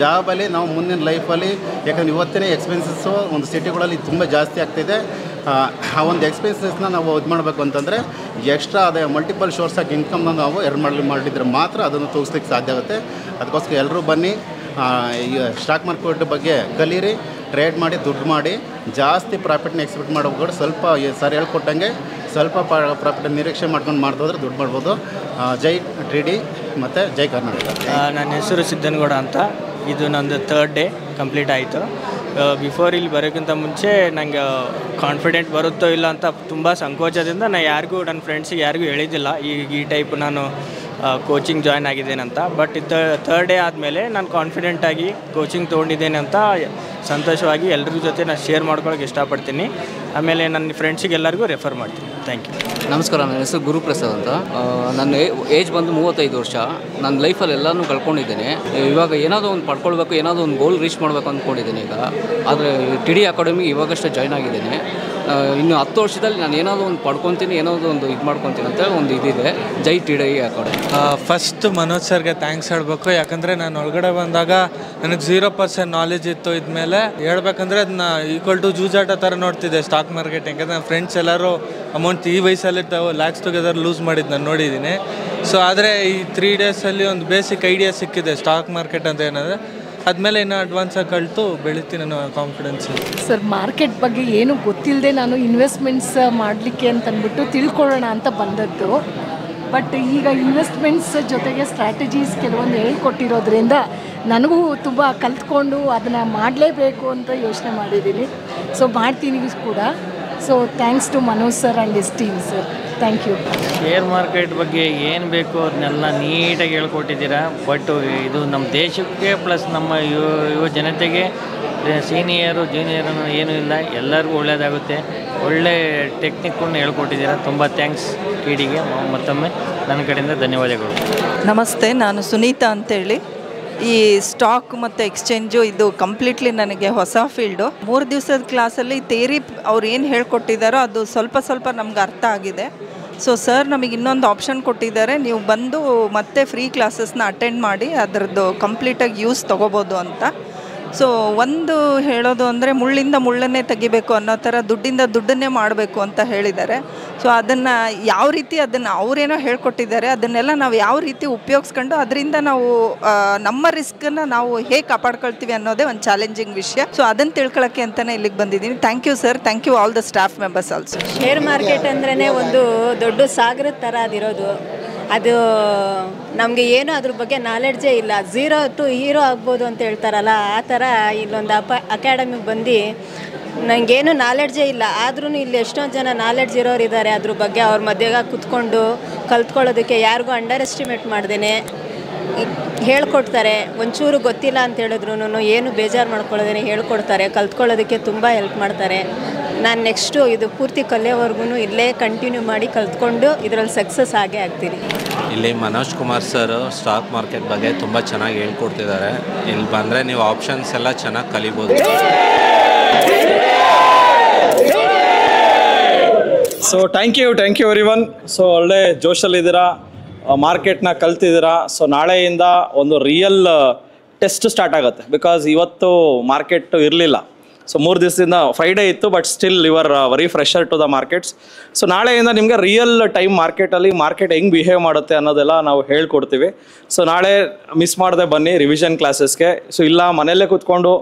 ಜಾಬಲ್ಲಿ ನಾವು ಮುಂದಿನ ಲೈಫಲ್ಲಿ ಯಾಕಂದರೆ ಇವತ್ತೇ ಎಕ್ಸ್ಪೆನ್ಸಸ್ಸು ಒಂದು ಸಿಟಿಗಳಲ್ಲಿ ತುಂಬ ಜಾಸ್ತಿ ಆಗ್ತಿದೆ. ಆ ಒಂದು ಎಕ್ಸ್ಪೆನ್ಸಸ್ನ ನಾವು ಇದು ಮಾಡಬೇಕು ಅಂತಂದರೆ ಎಕ್ಸ್ಟ್ರಾ ಅದೇ ಮಲ್ಟಿಪಲ್ ಸೋರ್ಸ್ ಆಫ್ ಇನ್ಕಮ್ನ ನಾವು ಮಾಡಿದರೆ ಮಾತ್ರ ಅದನ್ನು ತೋರಿಸ್ಲಿಕ್ಕೆ ಸಾಧ್ಯ ಆಗುತ್ತೆ. ಅದಕ್ಕೋಸ್ಕರ ಎಲ್ಲರೂ ಬನ್ನಿ, ಈ ಸ್ಟಾಕ್ ಮಾರ್ಕೆಟ್ ಬಗ್ಗೆ ಕಲೀರಿ, ಟ್ರೇಡ್ ಮಾಡಿ, ದುಡ್ಡು ಮಾಡಿ. ಜಾಸ್ತಿ ಪ್ರಾಫಿಟ್ನ ಎಕ್ಸ್ಪೆಕ್ಟ್ ಮಾಡೋದು ಸ್ವಲ್ಪ ಸರ್ ಹೇಳ್ಕೊಟ್ಟಂಗೆ ಸ್ವಲ್ಪ ಪ್ರಾಫಿಟ್ ನಿರೀಕ್ಷೆ ಮಾಡ್ಕೊಂಡು ಮಾಡ್ದೋದ್ರೆ ದುಡ್ಡು ಮಾಡ್ಬೋದು. ಜೈ TD ಮತ್ತು ಜೈ ಕರ್ನಾಟಕ. ನನ್ನ ಹೆಸರು ಸಿದ್ದನಗೌಡ ಅಂತ. ಇದು ನಂದು 3rd day ಕಂಪ್ಲೀಟ್ ಆಯಿತು. ಬಿಫೋರ್ ಇಲ್ಲಿ ಬರೋಕ್ಕಿಂತ ಮುಂಚೆ ನಂಗೆ ಕಾನ್ಫಿಡೆಂಟ್ ಬರುತ್ತೋ ಇಲ್ಲ ಅಂತ ತುಂಬ ಸಂಕೋಚದಿಂದ ನಾನು ನನ್ನ ಫ್ರೆಂಡ್ಸಿಗೆ ಯಾರಿಗೂ ಹೇಳಿದ್ದಿಲ್ಲ ಈ ಟೈಪ್ ನಾನು ಕೋಚಿಂಗ್ ಜಾಯ್ನ್ ಆಗಿದ್ದೇನಂತ. ಬಟ್ 3rd day ಆದಮೇಲೆ ನಾನು ಕಾನ್ಫಿಡೆಂಟಾಗಿ ಕೋಚಿಂಗ್ ತೊಗೊಂಡಿದ್ದೇನೆ ಅಂತ ಸಂತೋಷವಾಗಿ ಎಲ್ಲರ ಜೊತೆ ನಾನು ಶೇರ್ ಮಾಡ್ಕೊಳ್ಳೋಕೆ ಇಷ್ಟಪಡ್ತೀನಿ. ಆಮೇಲೆ ನನ್ನ ಫ್ರೆಂಡ್ಸಿಗೆ ಎಲ್ಲರಿಗೂ ರೆಫರ್ ಮಾಡ್ತೀನಿ. Thank you. ನಮಸ್ಕಾರ, ನನ್ನ ಹೆಸರು ಗುರುಪ್ರಸಾದ್ ಅಂತ. ನನ್ನ ಏಜ್ ಬಂದು 35 ವರ್ಷ. ನನ್ನ ಲೈಫಲ್ಲಿ ಎಲ್ಲನೂ ಕಳ್ಕೊಂಡಿದ್ದೇನೆ. ಇವಾಗ ಏನಾದರೂ ಒಂದು ಪಡ್ಕೊಳ್ಬೇಕು, ಏನಾದರೂ ಒಂದು ಗೋಲ್ ರೀಚ್ ಮಾಡಬೇಕು ಅಂದ್ಕೊಂಡಿದ್ದೀನಿ ಈಗ. ಆದರೆ TD ಅಕಾಡೆಮಿಗೆ ಇವಾಗಷ್ಟೇ ಜಾಯ್ನ್ ಆಗಿದ್ದೇನೆ. ಇನ್ನು 10 ವರ್ಷದಲ್ಲಿ ನಾನು ಏನಾದರೂ ಒಂದು ಪಡ್ಕೊತೀನಿ, ಏನಾದರೂ ಒಂದು ಇದು ಮಾಡ್ಕೊತೀನಿ ಅಂತ ಒಂದು ಇದಿದೆ. ಜೈ TD ಅಕಾಡೆಮಿ. ಫಸ್ಟ್ ಮನೋಜ್ ಸರ್ಗೆ ಥ್ಯಾಂಕ್ಸ್ ಹೇಳಬೇಕು. ಯಾಕಂದರೆ ನಾನು ಒಳಗಡೆ ಬಂದಾಗ ನನಗೆ 0% ನಾಲೆಜ್ ಇತ್ತು. ಇದ್ಮೇಲೆ ಹೇಳ್ಬೇಕಂದ್ರೆ ಅದನ್ನ ಈಕ್ವಲ್ ಟು ಜೂಜಾಟ ಥರ ನೋಡ್ತಿದ್ದೆ ಸ್ಟಾಕ್ ಮಾರ್ಕೆಟ್. ಯಾಕಂದರೆ ನನ್ನ ಫ್ರೆಂಡ್ಸ್ ಎಲ್ಲರೂ ಅಮೌಂಟ್ ಈ ವಯಸ್ಸಲ್ಲಿ ಲ್ಯಾಕ್ಸ್ ಟುಗೆದರ್ ಲೂಸ್ ಮಾಡಿದ್ದು ನಾನು ನೋಡಿದ್ದೀನಿ. ಸೊ ಆದರೆ ಈ 3 daysಲ್ಲಿ ಒಂದು ಬೇಸಿಕ್ ಐಡಿಯಾ ಸಿಕ್ಕಿದೆ ಸ್ಟಾಕ್ ಮಾರ್ಕೆಟ್ ಅಂತ ಏನಂದರೆ. ಆದಮೇಲೆ ಇನ್ನೂ ಅಡ್ವಾನ್ಸಾಗಿ ಕಲಿತು ಬೆಳಿತೀನಿ ಅನ್ನೋ ಕಾನ್ಫಿಡೆನ್ಸ್. ಸರ್, ಮಾರ್ಕೆಟ್ ಬಗ್ಗೆ ಏನು ಗೊತ್ತಿಲ್ಲದೆ ನಾನು ಇನ್ವೆಸ್ಟ್ಮೆಂಟ್ಸ್ ಮಾಡಲಿಕ್ಕೆ ಅಂತಂದ್ಬಿಟ್ಟು ತಿಳ್ಕೊಳ್ಳೋಣ ಅಂತ ಬಂದದ್ದು. ಬಟ್ ಈಗ ಇನ್ವೆಸ್ಟ್ಮೆಂಟ್ಸ್ ಜೊತೆಗೆ ಸ್ಟ್ರಾಟಜೀಸ್ ಕೆಲವೊಂದು ಹೇಳ್ಕೊಟ್ಟಿರೋದ್ರಿಂದ ನನಗೂ ತುಂಬ ಕಲ್ತ್ಕೊಂಡು ಅದನ್ನು ಮಾಡಲೇಬೇಕು ಅಂತ ಯೋಚನೆ ಮಾಡಿದ್ದೀನಿ. ಸೊ ಮಾಡ್ತೀನಿ ಕೂಡ. So thanks to Manoj sir and his team sir. Thank you. Share market ಬಗ್ಗೆ ಏನು ಬೇಕು ಅದನ್ನೆಲ್ಲ ನೀಟಾಗಿ ಹೇಳ್ಕೊಟ್ಟಿದ್ದೀರಾ. ಬಟ್ ಇದು ನಮ್ಮ ದೇಶಕ್ಕೆ ಪ್ಲಸ್ ನಮ್ಮ ಯುವ ಜನತೆಗೆ ಸೀನಿಯರು ಜೂನಿಯರು ಏನೂ ಇಲ್ಲ, ಎಲ್ಲರಿಗೂ ಒಳ್ಳೆಯದಾಗುತ್ತೆ. ಒಳ್ಳೆ ಟೆಕ್ನಿಕ್ಕನ್ನು ಹೇಳ್ಕೊಟ್ಟಿದ್ದೀರಾ. ತುಂಬ ಥ್ಯಾಂಕ್ಸ್ TDಗೆ. ಮತ್ತೊಮ್ಮೆ ನನ್ನ ಕಡೆಯಿಂದ ಧನ್ಯವಾದಗಳು. ನಮಸ್ತೆ, ನಾನು ಸುನೀತಾ ಅಂತೇಳಿ. ಈ ಸ್ಟಾಕ್ ಮತ್ತು ಎಕ್ಸ್ಚೇಂಜು ಇದು ಕಂಪ್ಲೀಟ್ಲಿ ನನಗೆ ಹೊಸ ಫೀಲ್ಡು. 3 ದಿವಸದ ಕ್ಲಾಸಲ್ಲಿ ಥಿಯರಿ ಅವ್ರು ಏನು ಹೇಳ್ಕೊಟ್ಟಿದ್ದಾರೋ ಅದು ಸ್ವಲ್ಪ ನಮ್ಗೆ ಅರ್ಥ ಆಗಿದೆ. ಸೊ ಸರ್ ನಮಗೆ ಇನ್ನೊಂದು ಆಪ್ಷನ್ ಕೊಟ್ಟಿದ್ದಾರೆ, ನೀವು ಬಂದು ಮತ್ತೆ ಫ್ರೀ ಕ್ಲಾಸಸ್ನ ಅಟೆಂಡ್ ಮಾಡಿ ಅದರದ್ದು ಕಂಪ್ಲೀಟಾಗಿ ಯೂಸ್ ತೊಗೋಬೋದು ಅಂತ. ಸೊ ಒಂದು ಹೇಳೋದು ಅಂದರೆ ಮುಳ್ಳಿಂದ ಮುಳ್ಳನ್ನೇ ತೆಗಿಬೇಕು ಅನ್ನೋ ಥರ ದುಡ್ಡಿಂದ ದುಡ್ಡನ್ನೇ ಮಾಡಬೇಕು ಅಂತ ಹೇಳಿದ್ದಾರೆ. ಸೊ ಅದನ್ನು ಯಾವ ರೀತಿ ಅದನ್ನು ಅವರೇನೋ ಹೇಳ್ಕೊಟ್ಟಿದ್ದಾರೆ ಅದನ್ನೆಲ್ಲ ನಾವು ಯಾವ ರೀತಿ ಉಪಯೋಗಿಸ್ಕೊಂಡು ಅದರಿಂದ ನಾವು ನಮ್ಮ ರಿಸ್ಕನ್ನು ನಾವು ಹೇಗೆ ಕಾಪಾಡ್ಕೊಳ್ತೀವಿ ಅನ್ನೋದೇ ಒಂದು ಚಾಲೆಂಜಿಂಗ್ ವಿಷಯ. ಸೊ ಅದನ್ನು ತಿಳ್ಕೊಳ್ಳೋಕ್ಕೆ ಅಂತಲೇ ಇಲ್ಲಿಗೆ ಬಂದಿದ್ದೀನಿ. Thank you sir. Thank you all the staff members also. Share market ಅಂದ್ರೇ ಒಂದು ದೊಡ್ಡ ಸಾಗರದ ಥರ ಅದಿರೋದು. ಅದು ನಮಗೆ ಏನೂ ಅದ್ರ ಬಗ್ಗೆ ನಾಲೆಡ್ಜೇ ಇಲ್ಲ. 0 to ಹೀರೋ ಆಗ್ಬೋದು ಅಂತ ಹೇಳ್ತಾರಲ್ಲ, ಆ ಥರ ಇಲ್ಲೊಂದು ಅಕಾಡೆಮಿಗೆ ಬಂದು ನನಗೇನು ನಾಲೆಡ್ಜೇ ಇಲ್ಲ. ಆದ್ರೂ ಇಲ್ಲಿ ಎಷ್ಟೊಂದು ಜನ ನಾಲೆಡ್ಜ್ ಇರೋರು ಇದ್ದಾರೆ. ಅದ್ರ ಬಗ್ಗೆ ಅವ್ರ ಮಧ್ಯೆ ಕೂತ್ಕೊಂಡು ಕಲ್ತ್ಕೊಳ್ಳೋದಕ್ಕೆ ಯಾರಿಗೂ ಅಂಡರ್ ಎಸ್ಟಿಮೇಟ್ ಮಾಡ್ದೇನೆ ಹೇಳ್ಕೊಡ್ತಾರೆ. ಒಂಚೂರು ಗೊತ್ತಿಲ್ಲ ಅಂತ ಹೇಳಿದ್ರು ಏನು ಬೇಜಾರು ಮಾಡ್ಕೊಳ್ಳೋದೇ ಹೇಳ್ಕೊಡ್ತಾರೆ. ಕಲ್ತ್ಕೊಳ್ಳೋದಕ್ಕೆ ತುಂಬ ಹೆಲ್ಪ್ ಮಾಡ್ತಾರೆ. ನಾನು ನೆಕ್ಸ್ಟು ಇದು ಪೂರ್ತಿ ಕಲಿಯೋವರೆಗೂ ಇಲ್ಲೇ ಕಂಟಿನ್ಯೂ ಮಾಡಿ ಕಲ್ತ್ಕೊಂಡು ಇದರಲ್ಲಿ ಸಕ್ಸಸ್ ಆಗೇ ಆಗ್ತೀನಿ. ಇಲ್ಲಿ Manoj Kumar sir stock market ಬಗ್ಗೆ ತುಂಬ ಚೆನ್ನಾಗಿ ಹೇಳ್ಕೊಡ್ತಿದ್ದಾರೆ. ಇಲ್ಲಿ ಬಂದರೆ ನೀವು ಆಪ್ಷನ್ಸ್ ಎಲ್ಲ ಚೆನ್ನಾಗಿ ಕಲಿಬೋದು. So thank you everyone. So ಒಳ್ಳೆ ಜೋಶಲ್ಲಿದ್ದೀರಾ, ಮಾರ್ಕೆಟ್ನ ಕಲ್ತಿದ್ದೀರಾ. ಸೊ ನಾಳೆಯಿಂದ ಒಂದು ರಿಯಲ್ ಟೆಸ್ಟ್ ಸ್ಟಾರ್ಟ್ ಆಗುತ್ತೆ. ಬಿಕಾಸ್ ಇವತ್ತು ಮಾರ್ಕೆಟ್ ಇರಲಿಲ್ಲ. ಸೊ 3 ದಿವಸದಿಂದ ಫ್ರೈಡೇ ಇತ್ತು, but still your very fresher to the markets. So ನಾಳೆಯಿಂದ ನಿಮಗೆ ರಿಯಲ್ ಟೈಮ್ ಮಾರ್ಕೆಟಲ್ಲಿ ಮಾರ್ಕೆಟ್ ಹೆಂಗೆ ಬಿಹೇವ್ ಮಾಡುತ್ತೆ ಅನ್ನೋದೆಲ್ಲ ನಾವು ಹೇಳ್ಕೊಡ್ತೀವಿ. ಸೊ ನಾಳೆ ಮಿಸ್ ಮಾಡದೆ ಬನ್ನಿ ರಿವಿಷನ್ ಕ್ಲಾಸಸ್ಗೆ. ಸೊ ಇಲ್ಲ ಮನೆಯಲ್ಲೇ ಕೂತ್ಕೊಂಡು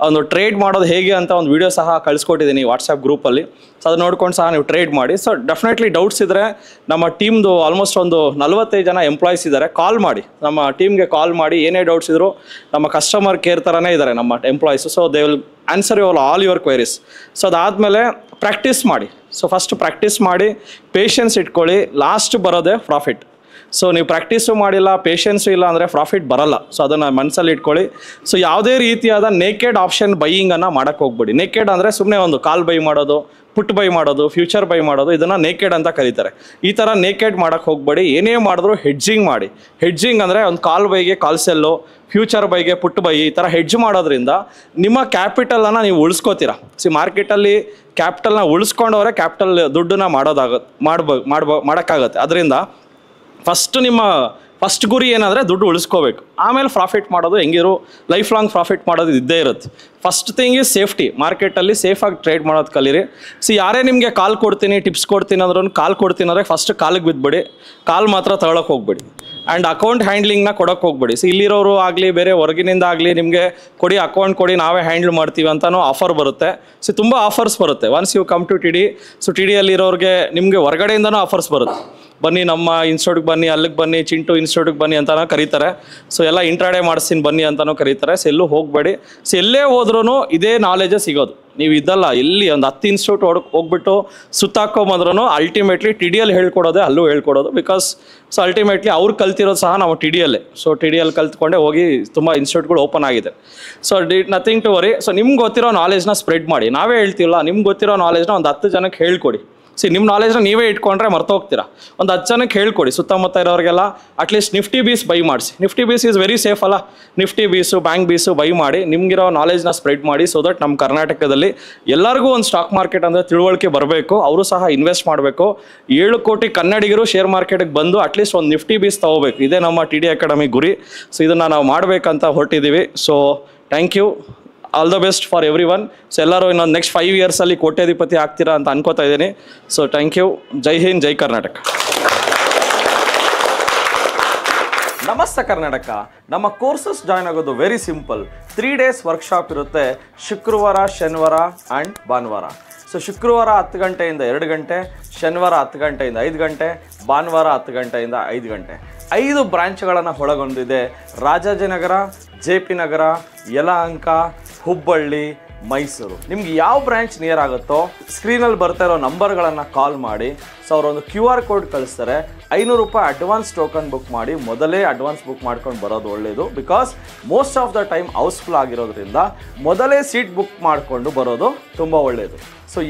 ಒಂದು ಟ್ರೇಡ್ ಮಾಡೋದು ಹೇಗೆ ಅಂತ ಒಂದು ವಿಡಿಯೋ ಸಹ ಕಳಿಸ್ಕೊಟ್ಟಿದ್ದೀನಿ ವಾಟ್ಸಪ್ ಗ್ರೂಪಲ್ಲಿ. ಸೊ ಅದು ನೋಡ್ಕೊಂಡು ಸಹ ನೀವು ಟ್ರೇಡ್ ಮಾಡಿ. ಸೊ ಡೆಫಿನೆಟ್ಲಿ ಡೌಟ್ಸ್ ಇದ್ದರೆ ನಮ್ಮ ಟೀಮ್ದು ಆಲ್ಮೋಸ್ಟ್ ಒಂದು 45 ಜನ ಎಂಪ್ಲಾಯೀಸ್ ಇದ್ದಾರೆ. ಕಾಲ್ ಮಾಡಿ, ನಮ್ಮ ಟೀಮ್ಗೆ ಕಾಲ್ ಮಾಡಿ. ಏನೇ ಡೌಟ್ಸ್ ಇದ್ದರೂ ನಮ್ಮ ಕಸ್ಟಮರ್ ಕೇರ್ ಥರನೇ ಇದ್ದಾರೆ ನಮ್ಮ employees. So they will answer all your queries. So ಅದಾದಮೇಲೆ ಪ್ರಾಕ್ಟೀಸ್ ಮಾಡಿ. ಸೊ ಫಸ್ಟ್ ಪ್ರಾಕ್ಟೀಸ್ ಮಾಡಿ, ಪೇಷನ್ಸ್ ಇಟ್ಕೊಳ್ಳಿ. ಲಾಸ್ಟ್ ಬರೋದೇ ಪ್ರಾಫಿಟ್. ಸೊ ನೀವು ಪ್ರಾಕ್ಟೀಸು ಮಾಡಿಲ್ಲ, ಪೇಷನ್ಸು ಇಲ್ಲ ಅಂದರೆ ಪ್ರಾಫಿಟ್ ಬರಲ್ಲ. ಸೊ ಅದನ್ನು ಮನಸ್ಸಲ್ಲಿ ಇಟ್ಕೊಳ್ಳಿ. ಸೊ ಯಾವುದೇ ರೀತಿಯಾದ ನೇಕೆಡ್ ಆಪ್ಷನ್ ಬೈಯಿಂಗನ್ನು ಮಾಡೋಕ್ಕೆ ಹೋಗ್ಬೇಡಿ. ನೇಕೆಡ್ ಅಂದರೆ ಸುಮ್ಮನೆ ಒಂದು ಕಾಲ್ ಬೈ ಮಾಡೋದು, ಪುಟ್ ಬೈ ಮಾಡೋದು, ಫ್ಯೂಚರ್ ಬೈ ಮಾಡೋದು, ಇದನ್ನು ನೇಕೆಡ್ ಅಂತ ಕರೀತಾರೆ. ಈ ಥರ ನೇಕೆಡ್ ಮಾಡೋಕ್ಕೆ ಹೋಗ್ಬೇಡಿ. ಏನೇ ಮಾಡಿದ್ರು ಹೆಡ್ಜಿಂಗ್ ಮಾಡಿ. ಹೆಡ್ಜಿಂಗ್ ಅಂದರೆ ಒಂದು ಕಾಲ್ ಬೈಗೆ ಕಾಲ್ ಸೆಲ್ಲು, ಫ್ಯೂಚರ್ ಬೈಗೆ ಪುಟ್ ಬೈ, ಈ ಥರ ಹೆಡ್ಜ್ ಮಾಡೋದ್ರಿಂದ ನಿಮ್ಮ ಕ್ಯಾಪಿಟಲನ್ನು ನೀವು ಉಳಿಸ್ಕೋತೀರಾ. ಮಾರ್ಕೆಟಲ್ಲಿ ಕ್ಯಾಪಿಟಲ್ನ ಉಳಿಸ್ಕೊಂಡವರೆ ಕ್ಯಾಪಿಟಲ್ ದುಡ್ಡನ್ನ ಮಾಡೋಕ್ಕಾಗತ್ತೆ. ಅದರಿಂದ ಫಸ್ಟ್ ಗುರಿ ಏನಂದರೆ ದುಡ್ಡು ಉಳಿಸ್ಕೋಬೇಕು. ಆಮೇಲೆ ಪ್ರಾಫಿಟ್ ಮಾಡೋದು ಹೆಂಗಿರು ಲೈಫ್ ಲಾಂಗ್ ಪ್ರಾಫಿಟ್ ಮಾಡೋದು ಇದ್ದೇ ಇರುತ್ತೆ. First thing is safety. ಮಾರ್ಕೆಟಲ್ಲಿ ಸೇಫಾಗಿ ಟ್ರೇಡ್ ಮಾಡೋದು ಕಲೀರಿ. ಯಾರೇ ನಿಮಗೆ ಕಾಲ್ ಕೊಡ್ತೀನಿ, ಟಿಪ್ಸ್ ಕೊಡ್ತೀನಿ ಅಂದ್ರೂ ಕಾಲ್ ಕೊಡ್ತೀನಿ ಅಂದರೆ ಫಸ್ಟ್ ಕಾಲಿಗೆ ಬಿದ್ದುಬಿಡಿ. ಕಾಲ್ ಮಾತ್ರ ತಗೊಳಕ್ಕೆ ಹೋಗ್ಬೇಡಿ. ಆ್ಯಂಡ್ ಅಕೌಂಟ್ ಹ್ಯಾಂಡ್ಲಿಂಗ್ನ ಕೊಡೋಕ್ಕೆ ಹೋಗ್ಬೇಡಿ. ಇಲ್ಲಿರೋರು ಆಗಲಿ ಬೇರೆ ಹೊರಗಿನಿಂದ ಆಗಲಿ ನಿಮಗೆ ಕೊಡಿ, ಅಕೌಂಟ್ ಕೊಡಿ, ನಾವೇ ಹ್ಯಾಂಡ್ಲ್ ಮಾಡ್ತೀವಿ ಅಂತಲೂ ಆಫರ್ ಬರುತ್ತೆ. ತುಂಬ ಆಫರ್ಸ್ ಬರುತ್ತೆ once you come to T D. TDಯಲ್ಲಿರೋರಿಗೆ ನಿಮಗೆ ಹೊರಗಡೆಯಿಂದನೂ ಆಫರ್ಸ್ ಬರುತ್ತೆ. ಬನ್ನಿ ನಮ್ಮ ಇನ್ಸ್ಟಿಟ್ಯೂಟ್ಗೆ ಬನ್ನಿ, ಅಲ್ಲಿಗೆ ಬನ್ನಿ, ಚಿಂಟು ಇನ್ಸ್ಟಿಟ್ಯೂಟ್ಗೆ ಬನ್ನಿ ಅಂತಲೂ ಕರೀತಾರೆ. ಎಲ್ಲ ಇಂಟ್ರಾಡೇ ಮಾಡಿಸ್ತೀನಿ ಬನ್ನಿ ಅಂತಲೂ ಕರೀತಾರೆ. ಎಲ್ಲೂ ಹೋಗಬೇಡಿ. ಎಲ್ಲೇ ಹೋದ್ರೂ ಇದೇ ನಾಲೆಜೇ ಸಿಗೋದು. ನೀವು ಇದಲ್ಲ ಎಲ್ಲಿ ಒಂದು 10 ಇನ್ಸ್ಟಿಟ್ಯೂಟ್ ಹೋಗ್ಬಿಟ್ಟು ಸುತ್ತಾಕೊಂಬಂದ್ರೂ ಅಲ್ಟಿಮೇಟ್ಲಿ TDಯಲ್ಲಿ ಹೇಳ್ಕೊಡೋದೇ ಅಲ್ಲೂ ಹೇಳ್ಕೊಡೋದು. ಬಿಕಾಸ್ ಅಲ್ಟಿಮೇಟ್ಲಿ ಅವ್ರು ಕಲ್ತಿರೋದು ಸಹ ನಾವು TDಯಲ್ಲೇ. TDಯಲ್ಲಿ ಕಲ್ತ್ಕೊಂಡೆ ಹೋಗಿ ತುಂಬ ಇನ್ಸ್ಟಿಟ್ಯೂಟ್ಗಳು ಓಪನ್ ಆಗಿದೆ. Nothing to worry. ನಿಮ್ಗೆ ಗೊತ್ತಿರೋ ನಾಲೆಜ್ನ ಸ್ಪ್ರೆಡ್ ಮಾಡಿ. ನಾವೇ ಹೇಳ್ತೀವಲ್ಲ, ನಿಮ್ಗೆ ಗೊತ್ತಿರೋ ನಾಲೆಜ್ನ ಒಂದು 10 ಜನಕ್ಕೆ ಹೇಳ್ಕೊಡಿ. ನಿಮ್ಮ ನಾಲೆಜ್ನ ನೀವೇ ಇಟ್ಕೊಂಡ್ರೆ ಮರ್ತೋಗ್ತೀರಾ. ಒಂದು 10 ಜನಕ್ಕೆ ಹೇಳ್ಕೊಡಿ. ಸುತ್ತಮುತ್ತ ಇರೋರಿಗೆಲ್ಲ ಅಟ್ಲೀಸ್ಟ್ ನಿಫ್ಟಿ ಬೀಸ್ ಬೈ ಮಾಡಿಸಿ. Nifty BeES is very safe ಅಲ್ಲ. Nifty BeES, bank BeES buy ಮಾಡಿ ನಿಮಗಿರೋ ನಾಲೆಜ್ನ ಸ್ಪ್ರೆಡ್ ಮಾಡಿ. ಸೊ ದಟ್ ನಮ್ಮ ಕರ್ನಾಟಕದಲ್ಲಿ ಎಲ್ಲರಿಗೂ ಒಂದು ಸ್ಟಾಕ್ ಮಾರ್ಕೆಟ್ ಅಂದರೆ ತಿಳುವಳಿಕೆ ಬರಬೇಕು. ಅವರು ಸಹ ಇನ್ವೆಸ್ಟ್ ಮಾಡಬೇಕು. 7 ಕೋಟಿ ಕನ್ನಡಿಗರು ಶೇರ್ ಮಾರ್ಕೆಟಿಗೆ ಬಂದು ಅಟ್ಲೀಸ್ಟ್ ಒಂದು ನಿಫ್ಟಿ ಬೀಸ್ ತೊಗೋಬೇಕು. ಇದೇ ನಮ್ಮ TD ಅಕಾಡೆಮಿ ಗುರಿ. ಇದನ್ನು ನಾವು ಮಾಡಬೇಕಂತ ಹೊರಟಿದ್ದೀವಿ. Thank you. All the best for everyone. ಎಲ್ಲರೂ ಇನ್ನೊಂದು ನೆಕ್ಸ್ಟ್ 5 ಇಯರ್ಸಲ್ಲಿ ಕೋಟ್ಯಾಧಿಪತಿ ಆಗ್ತೀರಾ ಅಂತ ಅನ್ಕೋತಾ ಇದ್ದೀನಿ. Thank you. ಜೈ ಹಿಂದ್, ಜೈ ಕರ್ನಾಟಕ. ನಮಸ್ತೆ ಕರ್ನಾಟಕ. ನಮ್ಮ ಕೋರ್ಸಸ್ ಜಾಯ್ನ್ ಆಗೋದು ವೆರಿ ಸಿಂಪಲ್. 3 ಡೇಸ್ ವರ್ಕ್ಶಾಪ್ ಇರುತ್ತೆ. ಶುಕ್ರವಾರ, ಶನಿವಾರ ಆ್ಯಂಡ್ ಭಾನುವಾರ. ಶುಕ್ರವಾರ 10 ಗಂಟೆಯಿಂದ 2 ಗಂಟೆ, ಶನಿವಾರ 10 ಗಂಟೆಯಿಂದ 5 ಗಂಟೆ, ಭಾನುವಾರ 10 ಗಂಟೆಯಿಂದ 5 ಗಂಟೆ. 5 ಬ್ರಾಂಚ್ಗಳನ್ನು ಒಳಗೊಂಡಿದೆ. ರಾಜಾಜಿನಗರ, JP ನಗರ, ಯಲಹಂಕ, ಹುಬ್ಬಳ್ಳಿ, ಮೈಸೂರು. ನಿಮ್ಗೆ ಯಾವ ಬ್ರಾಂಚ್ ನಿಯರ್ ಆಗುತ್ತೋ ಸ್ಕ್ರೀನಲ್ಲಿ ಬರ್ತಾ ಇರೋ ನಂಬರ್ಗಳನ್ನು ಕಾಲ್ ಮಾಡಿ. ಅವರೊಂದು QR ಕೋಡ್ ಕಳಿಸ್ತಾರೆ. 500 ರೂಪಾಯಿ ಅಡ್ವಾನ್ಸ್ ಟೋಕನ್ ಬುಕ್ ಮಾಡಿ. ಮೊದಲೇ ಅಡ್ವಾನ್ಸ್ ಬುಕ್ ಮಾಡ್ಕೊಂಡು ಬರೋದು ಒಳ್ಳೆಯದು. Because most of the time housefull ಆಗಿರೋದ್ರಿಂದ ಮೊದಲೇ ಸೀಟ್ ಬುಕ್ ಮಾಡಿಕೊಂಡು ಬರೋದು ತುಂಬ ಒಳ್ಳೆಯದು.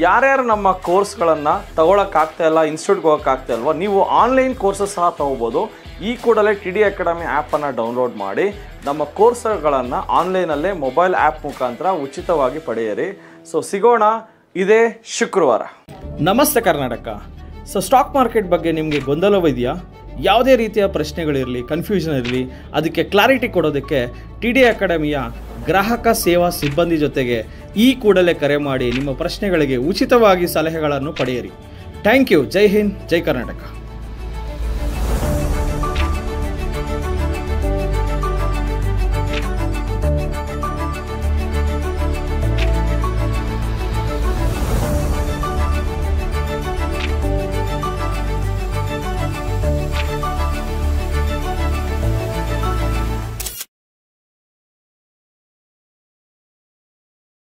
ಯಾರ್ಯಾರು ನಮ್ಮ ಕೋರ್ಸ್ಗಳನ್ನು ತಗೊಳಕ್ಕಾಗ್ತಾ ಇಲ್ಲ, ಇನ್ಸ್ಟಿಟ್ಯೂಟ್ಗೆ ಹೋಗೋಕ್ಕಾಗ್ತಾ ಇಲ್ವೋ, ನೀವು ಆನ್ಲೈನ್ ಕೋರ್ಸಸ್ ಸಹ ತೊಗೋಬೋದು. ಈ ಕೂಡಲೇ TD ಅಕಾಡೆಮಿ ಆ್ಯಪನ್ನು ಡೌನ್ಲೋಡ್ ಮಾಡಿ ನಮ್ಮ ಕೋರ್ಸ್ಗಳನ್ನು ಆನ್ಲೈನಲ್ಲೇ ಮೊಬೈಲ್ ಆ್ಯಪ್ ಮುಖಾಂತರ ಉಚಿತವಾಗಿ ಪಡೆಯಿರಿ. ಸಿಗೋಣ ಇದೇ ಶುಕ್ರವಾರ. ನಮಸ್ತೆ ಕರ್ನಾಟಕ. ಸ್ಟಾಕ್ ಮಾರ್ಕೆಟ್ ಬಗ್ಗೆ ನಿಮಗೆ ಗೊಂದಲವಿದೆಯಾ? ಯಾವುದೇ ರೀತಿಯ ಪ್ರಶ್ನೆಗಳಿರಲಿ, ಕನ್ಫ್ಯೂಷನ್ ಇರಲಿ, ಅದಕ್ಕೆ ಕ್ಲಾರಿಟಿ ಕೊಡೋದಕ್ಕೆ TD ಅಕಾಡೆಮಿಯ ಗ್ರಾಹಕ ಸೇವಾ ಸಿಬ್ಬಂದಿ ಜೊತೆಗೆ ಈ ಕೂಡಲೇ ಕರೆ ಮಾಡಿ ನಿಮ್ಮ ಪ್ರಶ್ನೆಗಳಿಗೆ ಉಚಿತವಾಗಿ ಸಲಹೆಗಳನ್ನು ಪಡೆಯಿರಿ. Thank you. ಜೈ ಹಿಂದ್, ಜೈ ಕರ್ನಾಟಕ.